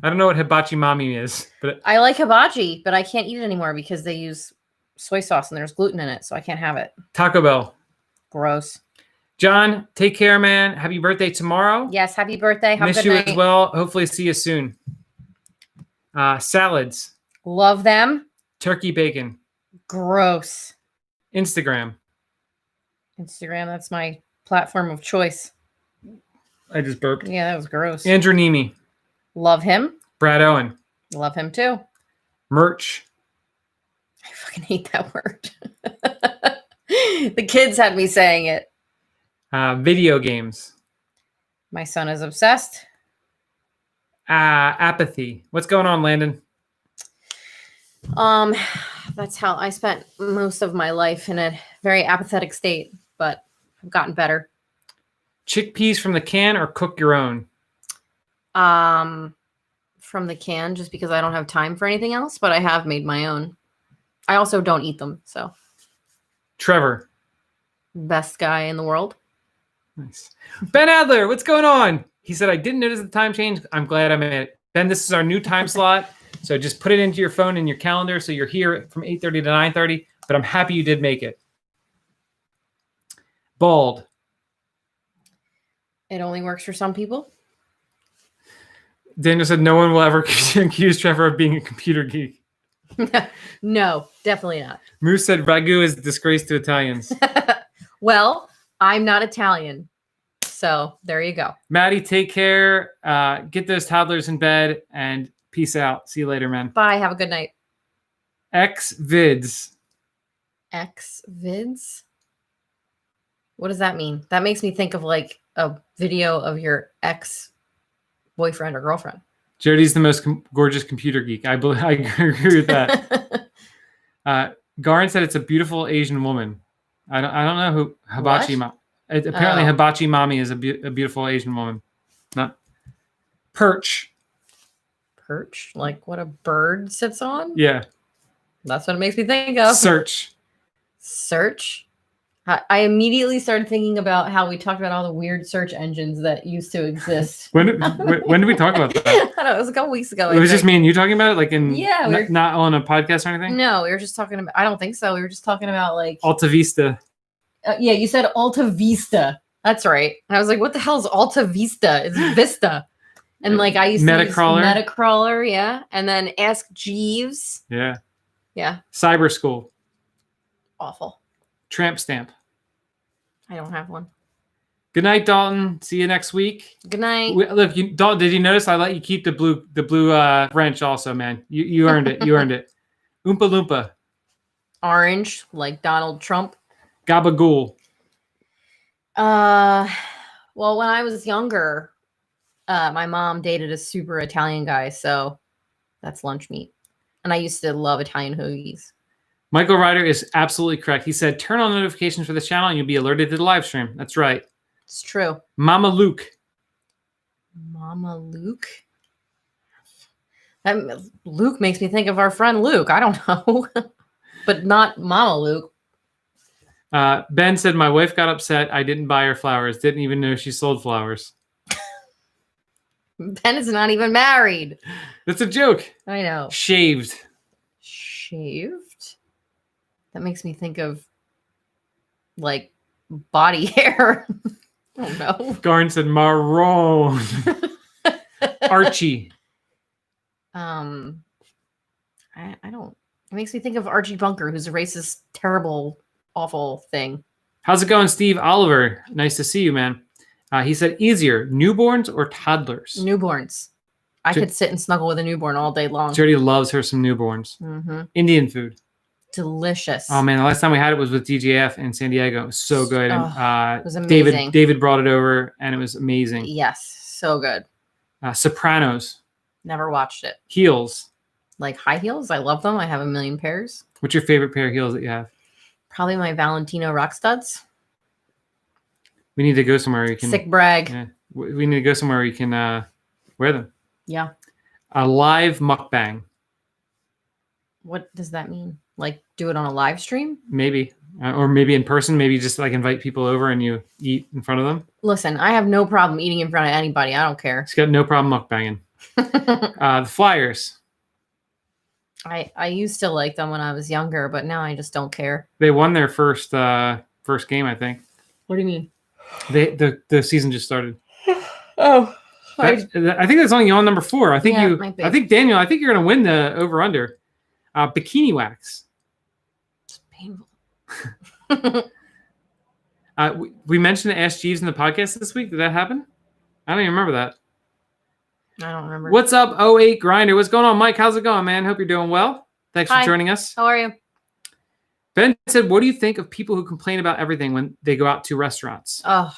[SPEAKER 2] I don't know what hibachi mami is, but
[SPEAKER 3] I like hibachi, but I can't eat it anymore because they use soy sauce and there's gluten in it, so I can't have it.
[SPEAKER 2] Taco Bell.
[SPEAKER 3] Gross.
[SPEAKER 2] John, take care, man. Happy birthday tomorrow.
[SPEAKER 3] Yes, happy birthday. Have
[SPEAKER 2] Miss
[SPEAKER 3] a good
[SPEAKER 2] you
[SPEAKER 3] night.
[SPEAKER 2] as well. Hopefully see you soon. Salads.
[SPEAKER 3] Love them.
[SPEAKER 2] Turkey bacon.
[SPEAKER 3] Gross.
[SPEAKER 2] Instagram.
[SPEAKER 3] That's my platform of choice.
[SPEAKER 2] I just burped.
[SPEAKER 3] Yeah, that was gross.
[SPEAKER 2] Andrew Nemi.
[SPEAKER 3] Love him.
[SPEAKER 2] Brad Owen.
[SPEAKER 3] Love him too.
[SPEAKER 2] Merch.
[SPEAKER 3] I fucking hate that word. The kids had me saying it.
[SPEAKER 2] Video games.
[SPEAKER 3] My son is obsessed.
[SPEAKER 2] Apathy. What's going on, Landon?
[SPEAKER 3] That's how I spent most of my life, in a very apathetic state, but I've gotten better.
[SPEAKER 2] Chickpeas from the can or cook your own?
[SPEAKER 3] From the can, just because I don't have time for anything else, but I have made my own. I also don't eat them, so.
[SPEAKER 2] Trevor.
[SPEAKER 3] Best guy in the world.
[SPEAKER 2] Nice. Ben Adler, what's going on? He said, I didn't notice the time change. I'm glad I made it. Ben, this is our new time slot. So just put it into your phone and your calendar so you're here from 8:30 to 9:30. But I'm happy you did make it. Bald.
[SPEAKER 3] It only works for some people.
[SPEAKER 2] Daniel said no one will ever accuse Trevor of being a computer geek.
[SPEAKER 3] No, definitely not.
[SPEAKER 2] Moose said ragu is a disgrace to Italians.
[SPEAKER 3] Well, I'm not Italian. So there you go.
[SPEAKER 2] Maddie, take care. Get those toddlers in bed and peace out. See you later, man.
[SPEAKER 3] Bye. Have a good night.
[SPEAKER 2] Xvids.
[SPEAKER 3] Xvids? What does that mean? That makes me think of like a video of your ex-boyfriend or girlfriend.
[SPEAKER 2] Jody's the most gorgeous computer geek. I agree with that. Garin said it's a beautiful Asian woman. I don't know who Hibachi Mom. Apparently, Hibachi Mommy is a beautiful Asian woman. Not perch.
[SPEAKER 3] Perch? Like what a bird sits on?
[SPEAKER 2] Yeah.
[SPEAKER 3] That's what it makes me think of.
[SPEAKER 2] Search.
[SPEAKER 3] Search? I immediately started thinking about how we talked about all the weird search engines that used to exist.
[SPEAKER 2] When did we talk about that?
[SPEAKER 3] I don't know. It was a couple weeks ago.
[SPEAKER 2] It was just me and you talking about it, like in
[SPEAKER 3] Yeah, we were-
[SPEAKER 2] not on a podcast or anything.
[SPEAKER 3] No, we were just talking about. I don't think so. We were just talking about like
[SPEAKER 2] Alta Vista.
[SPEAKER 3] yeah, you said Alta Vista. That's right. And I was like, what the hell is Alta Vista? It's Vista. And like I used to use
[SPEAKER 2] Metacrawler.
[SPEAKER 3] Metacrawler, yeah. And then Ask Jeeves.
[SPEAKER 2] Yeah.
[SPEAKER 3] Yeah.
[SPEAKER 2] Cyber School.
[SPEAKER 3] Awful.
[SPEAKER 2] Tramp Stamp.
[SPEAKER 3] I don't have one.
[SPEAKER 2] Good night, Dalton. See you next week.
[SPEAKER 3] Good night.
[SPEAKER 2] Look, Dalton, did you notice I let you keep the blue wrench also, man? You earned it. You earned it. Oompa Loompa.
[SPEAKER 3] Orange, like Donald Trump.
[SPEAKER 2] Gabagool.
[SPEAKER 3] Well, when I was younger, my mom dated a super Italian guy, so that's lunch meat. And I used to love Italian hoagies.
[SPEAKER 2] Michael Ryder is absolutely correct. He said, turn on notifications for this channel and you'll be alerted to the live stream. That's right.
[SPEAKER 3] It's true.
[SPEAKER 2] Mama Luke.
[SPEAKER 3] Mama Luke? Luke makes me think of our friend Luke. I don't know. But not Mama Luke.
[SPEAKER 2] Ben said, my wife got upset. I didn't buy her flowers. Didn't even know she sold flowers.
[SPEAKER 3] Ben is not even married.
[SPEAKER 2] That's a joke.
[SPEAKER 3] I know.
[SPEAKER 2] Shaved.
[SPEAKER 3] Shaved? That makes me think of like body hair. I don't know.
[SPEAKER 2] Garn said maroon. Archie.
[SPEAKER 3] I don't. It makes me think of Archie Bunker, who's a racist, terrible, awful thing.
[SPEAKER 2] How's it going, Steve Oliver? Nice to see you, man. He said, easier, newborns or toddlers?
[SPEAKER 3] Newborns. I could sit and snuggle with a newborn all day long.
[SPEAKER 2] Jody loves her some newborns.
[SPEAKER 3] Mm-hmm.
[SPEAKER 2] Indian food.
[SPEAKER 3] Delicious.
[SPEAKER 2] Oh man, the last time we had it was with DJF in San Diego. It was so good.
[SPEAKER 3] Oh,
[SPEAKER 2] And
[SPEAKER 3] it was amazing.
[SPEAKER 2] David brought it over, and it was amazing.
[SPEAKER 3] Yes, so good.
[SPEAKER 2] Sopranos.
[SPEAKER 3] Never watched it.
[SPEAKER 2] Heels.
[SPEAKER 3] Like high heels, I love them. I have a million pairs.
[SPEAKER 2] What's your favorite pair of heels that you have?
[SPEAKER 3] Probably my Valentino rock studs.
[SPEAKER 2] We need to go somewhere you can.
[SPEAKER 3] Sick brag.
[SPEAKER 2] Yeah, we need to go somewhere you can wear them.
[SPEAKER 3] Yeah.
[SPEAKER 2] A live mukbang.
[SPEAKER 3] What does that mean? Like do it on a live stream?
[SPEAKER 2] Maybe. Or maybe in person. Maybe just like invite people over and you eat in front of them.
[SPEAKER 3] Listen, I have no problem eating in front of anybody. I don't care.
[SPEAKER 2] He's got no problem mukbanging. The Flyers.
[SPEAKER 3] I used to like them when I was younger, but now I just don't care.
[SPEAKER 2] They won their first game, I think.
[SPEAKER 3] What do you mean?
[SPEAKER 2] The season just started.
[SPEAKER 3] Oh.
[SPEAKER 2] I think that's only on number 4. I think
[SPEAKER 3] Yeah, it might be.
[SPEAKER 2] I think Daniel, I think you're gonna win the over under. Bikini wax.
[SPEAKER 3] It's painful.
[SPEAKER 2] We mentioned Ask Jeeves in the podcast this week. Did that happen? I don't even remember that.
[SPEAKER 3] I don't remember.
[SPEAKER 2] What's up, 08 Grinder? What's going on, Mike? How's it going, man? Hope you're doing well. Thanks
[SPEAKER 3] Hi.
[SPEAKER 2] for joining us.
[SPEAKER 3] How are you?
[SPEAKER 2] Ben said, what do you think of people who complain about everything when they go out to restaurants?
[SPEAKER 3] Oh,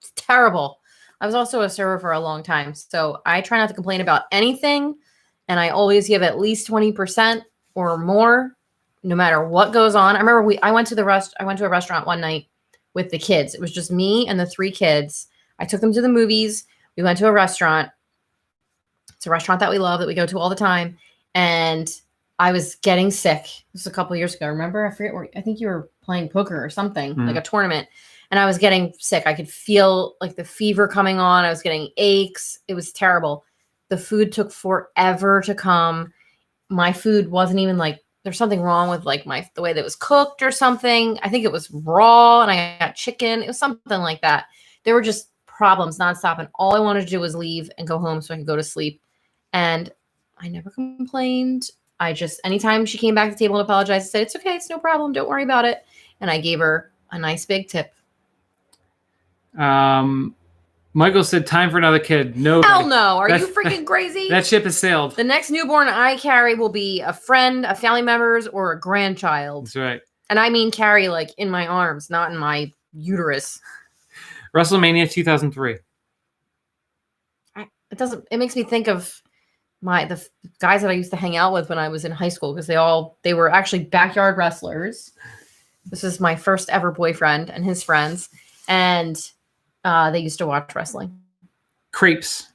[SPEAKER 3] it's terrible. I was also a server for a long time, so I try not to complain about anything, and I always give at least 20% or more, no matter what goes on. I remember I went to a restaurant one night with the kids. It was just me and the 3 kids. I took them to the movies. We went to a restaurant. It's a restaurant that we love, that we go to all the time, and I was getting sick. This was a couple of years ago. Remember? I forget where. I think you were playing poker or something, like a tournament. And I was getting sick. I could feel like the fever coming on. I was getting aches. It was terrible. The food took forever to come. My food wasn't even like, there's something wrong with like the way that it was cooked or something. I think it was raw and I got chicken. It was something like that. There were just problems nonstop. And all I wanted to do was leave and go home so I could go to sleep. And I never complained. I just, anytime she came back to the table and apologized, I said, it's okay. It's no problem. Don't worry about it. And I gave her a nice big tip.
[SPEAKER 2] Michael said, time for another kid. No.
[SPEAKER 3] Hell no. Are you freaking crazy?
[SPEAKER 2] That ship has sailed.
[SPEAKER 3] The next newborn I carry will be a friend, a family member's, or a grandchild.
[SPEAKER 2] That's right.
[SPEAKER 3] And I mean carry like in my arms, not in my uterus.
[SPEAKER 2] WrestleMania 2003.
[SPEAKER 3] It makes me think of the guys that I used to hang out with when I was in high school, because they were actually backyard wrestlers. This is my first ever boyfriend and his friends. And they used to watch wrestling.
[SPEAKER 2] Crepes.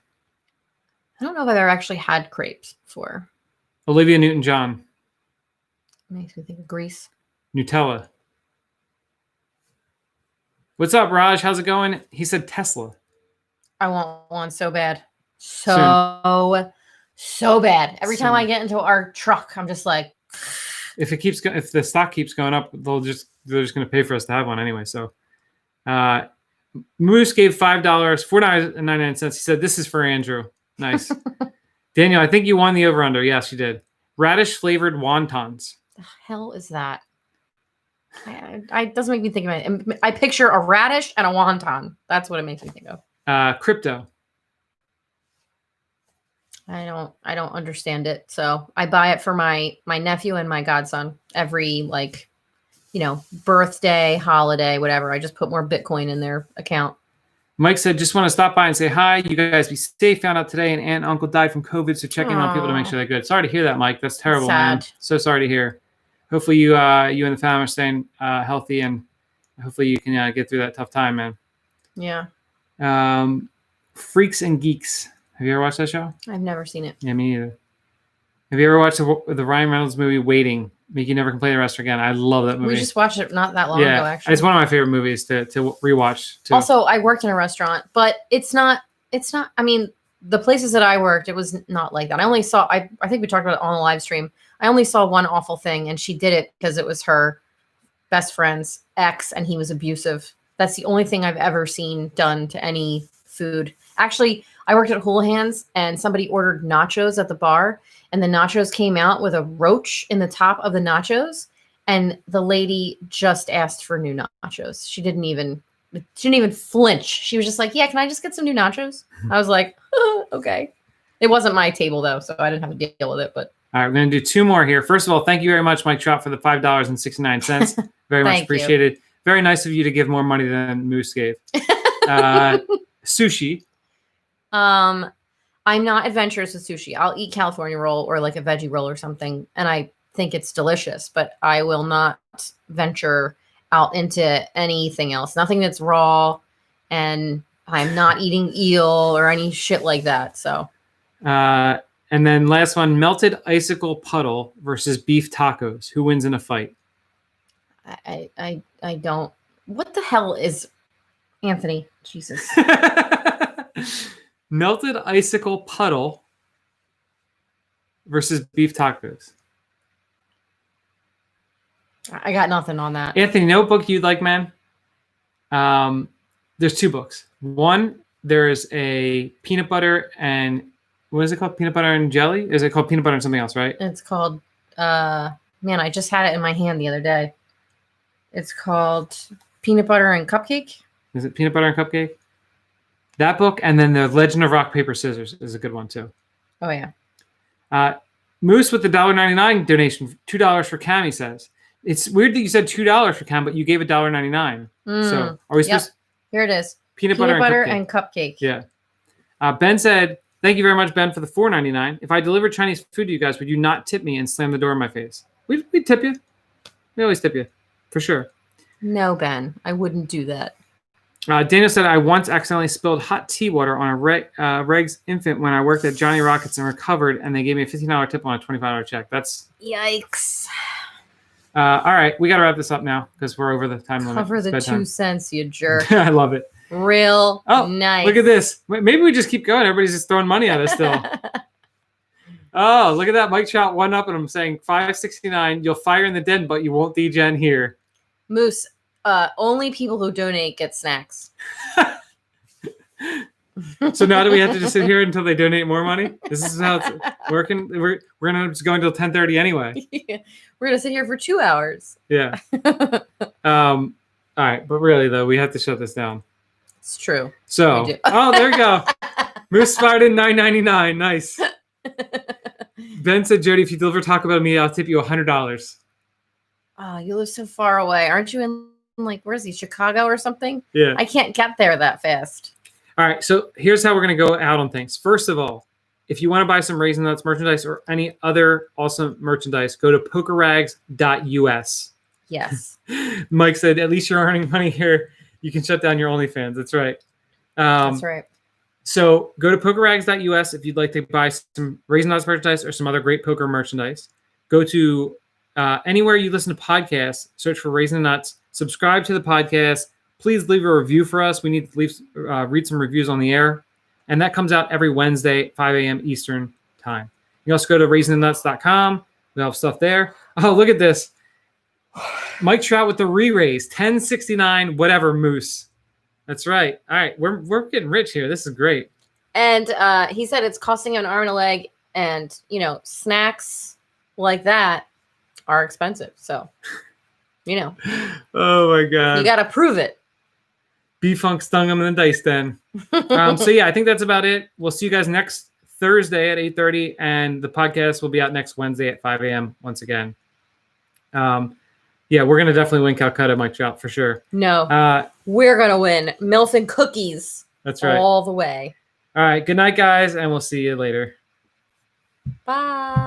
[SPEAKER 3] I don't know if I've ever actually had crepes before.
[SPEAKER 2] Olivia Newton-John.
[SPEAKER 3] Makes me think of Grease.
[SPEAKER 2] Nutella. What's up, Raj? How's it going? He said Tesla.
[SPEAKER 3] I want one so bad. So bad. Every time I get into our truck, I'm just like,
[SPEAKER 2] if the stock keeps going up, they're just going to pay for us to have one anyway. So, Moose gave $5, $4.99. He said, "This is for Andrew." Nice. Daniel, I think you won the over under. Yes, you did. Radish flavored wontons.
[SPEAKER 3] the hell is that? I doesn't make me think of it. I picture a radish and a wonton. That's what it makes me think of.
[SPEAKER 2] Crypto.
[SPEAKER 3] I don't understand it. So I buy it for my nephew and my godson every birthday, holiday, whatever. I just put more Bitcoin in their account.
[SPEAKER 2] Mike said, "Just want to stop by and say hi. You guys be safe. Found out today an aunt and uncle died from COVID, so checking on people to make sure they're good." Sorry to hear that, Mike. That's terrible, man. So sorry to hear. Hopefully you and the family are staying healthy, and hopefully you can get through that tough time, man.
[SPEAKER 3] Yeah.
[SPEAKER 2] Freaks and Geeks. Have you ever watched that show?
[SPEAKER 3] I've never seen it.
[SPEAKER 2] Yeah, me either. Have you ever watched the Ryan Reynolds movie Waiting? Make You Never Complain the Rest Again. I love that movie.
[SPEAKER 3] We just watched it not that long ago, actually.
[SPEAKER 2] It's one of my favorite movies to rewatch too.
[SPEAKER 3] Also, I worked in a restaurant, but it's not, I mean, the places that I worked, it was not like that. I think we talked about it on the live stream. I only saw one awful thing, and she did it because it was her best friend's ex, and he was abusive. That's the only thing I've ever seen done to any food. Actually, I worked at Houlihan's, and somebody ordered nachos at the bar, and the nachos came out with a roach in the top of the nachos, and the lady just asked for new nachos. She didn't even flinch. She was just like, "Yeah, can I just get some new nachos?" I was like, "Okay." It wasn't my table though, so I didn't have to deal with it. But
[SPEAKER 2] all right, we're going to do two more here. First of all, thank you very much, Mike Trout, for the $5.69. Very much appreciated. You. Very nice of you to give more money than Moose gave. Sushi.
[SPEAKER 3] I'm not adventurous with sushi. I'll eat California roll or like a veggie roll or something, and I think it's delicious, but I will not venture out into anything else. Nothing that's raw, and I'm not eating eel or any shit like that. So,
[SPEAKER 2] and then last one, melted icicle puddle versus beef tacos. Who wins in a fight?
[SPEAKER 3] I don't. What the hell is Anthony? Jesus.
[SPEAKER 2] Melted icicle puddle versus beef tacos.
[SPEAKER 3] I got nothing on that.
[SPEAKER 2] Anthony, know what book you'd like, man? There's two books. One, there's a peanut butter and what is it called? Peanut butter and jelly? Is it called peanut butter and something else, right?
[SPEAKER 3] It's called man, I just had it in my hand the other day. It's called Peanut Butter and Cupcake.
[SPEAKER 2] Is it Peanut Butter and Cupcake? That book, and then The Legend of Rock, Paper, Scissors is a good one, too.
[SPEAKER 3] Oh, yeah.
[SPEAKER 2] Moose with the $1.99 donation, $2 for Cam, he says. It's weird that you said $2 for Cam, but you gave $1.99. So are we supposed
[SPEAKER 3] Here it is.
[SPEAKER 2] Peanut butter and
[SPEAKER 3] cupcake.
[SPEAKER 2] Yeah. Ben said, "Thank you very much, Ben, for the $4.99. If I delivered Chinese food to you guys, would you not tip me and slam the door in my face?" We'd tip you. We always tip you, for sure.
[SPEAKER 3] No, Ben, I wouldn't do that.
[SPEAKER 2] Daniel said, "I once accidentally spilled hot tea water on a Reg's infant when I worked at Johnny Rockets and recovered, and they gave me a $15 tip on a $25 check." That's
[SPEAKER 3] yikes.
[SPEAKER 2] All right, we got to wrap this up now because we're over the time limit.
[SPEAKER 3] Cover the 2 cents, you jerk.
[SPEAKER 2] I love it.
[SPEAKER 3] Real nice.
[SPEAKER 2] Look at this. Maybe we just keep going. Everybody's just throwing money at us still. Oh, look at that. Mike shot one up, and I'm saying $5.69. You'll fire in the den, but you won't degen here.
[SPEAKER 3] Moose. Only people who donate get snacks.
[SPEAKER 2] So now do we have to just sit here until they donate more money? This is how it's working. We're gonna just go until 10:30 anyway.
[SPEAKER 3] Yeah. We're gonna sit here for 2 hours.
[SPEAKER 2] Yeah. All right, but really though, we have to shut this down.
[SPEAKER 3] It's true.
[SPEAKER 2] So there we go. Moose fired in $9.99. Nice. Ben said, "Jody, if you deliver Taco Bell to me, I'll tip you $100.
[SPEAKER 3] Oh, you live so far away. Aren't you in where is he? Chicago or something?
[SPEAKER 2] Yeah.
[SPEAKER 3] I can't get there that fast.
[SPEAKER 2] All right, so here's how we're going to go out on things. First of all, if you want to buy some Raisin Nuts merchandise or any other awesome merchandise, go to pokerrags.us.
[SPEAKER 3] Yes.
[SPEAKER 2] Mike said, "At least you're earning money here. You can shut down your OnlyFans." That's right.
[SPEAKER 3] That's right.
[SPEAKER 2] So go to pokerrags.us if you'd like to buy some Raisin Nuts merchandise or some other great poker merchandise. Go to anywhere you listen to podcasts, search for Raisin Nuts, subscribe to the podcast, please leave a review for us. We need to read some reviews on the air. And that comes out every Wednesday, 5 a.m. Eastern time. You also go to raisingthenuts.com. We have stuff there. Oh, look at this. Mike Trout with the re-raise, 1069 whatever moose. That's right. All right, we're getting rich here. This is great.
[SPEAKER 3] And he said it's costing him an arm and a leg, and snacks like that are expensive. So,
[SPEAKER 2] Oh my God.
[SPEAKER 3] You got to prove it.
[SPEAKER 2] B-Funk stung him in the dice den. So yeah, I think that's about it. We'll see you guys next Thursday at 8:30, and the podcast will be out next Wednesday at 5 a.m. once again. Yeah, we're gonna definitely win Calcutta, Mike Trout, for sure.
[SPEAKER 3] No, we're gonna win milk and cookies.
[SPEAKER 2] That's right.
[SPEAKER 3] All the way.
[SPEAKER 2] All right, good night, guys, and we'll see you later.
[SPEAKER 3] Bye.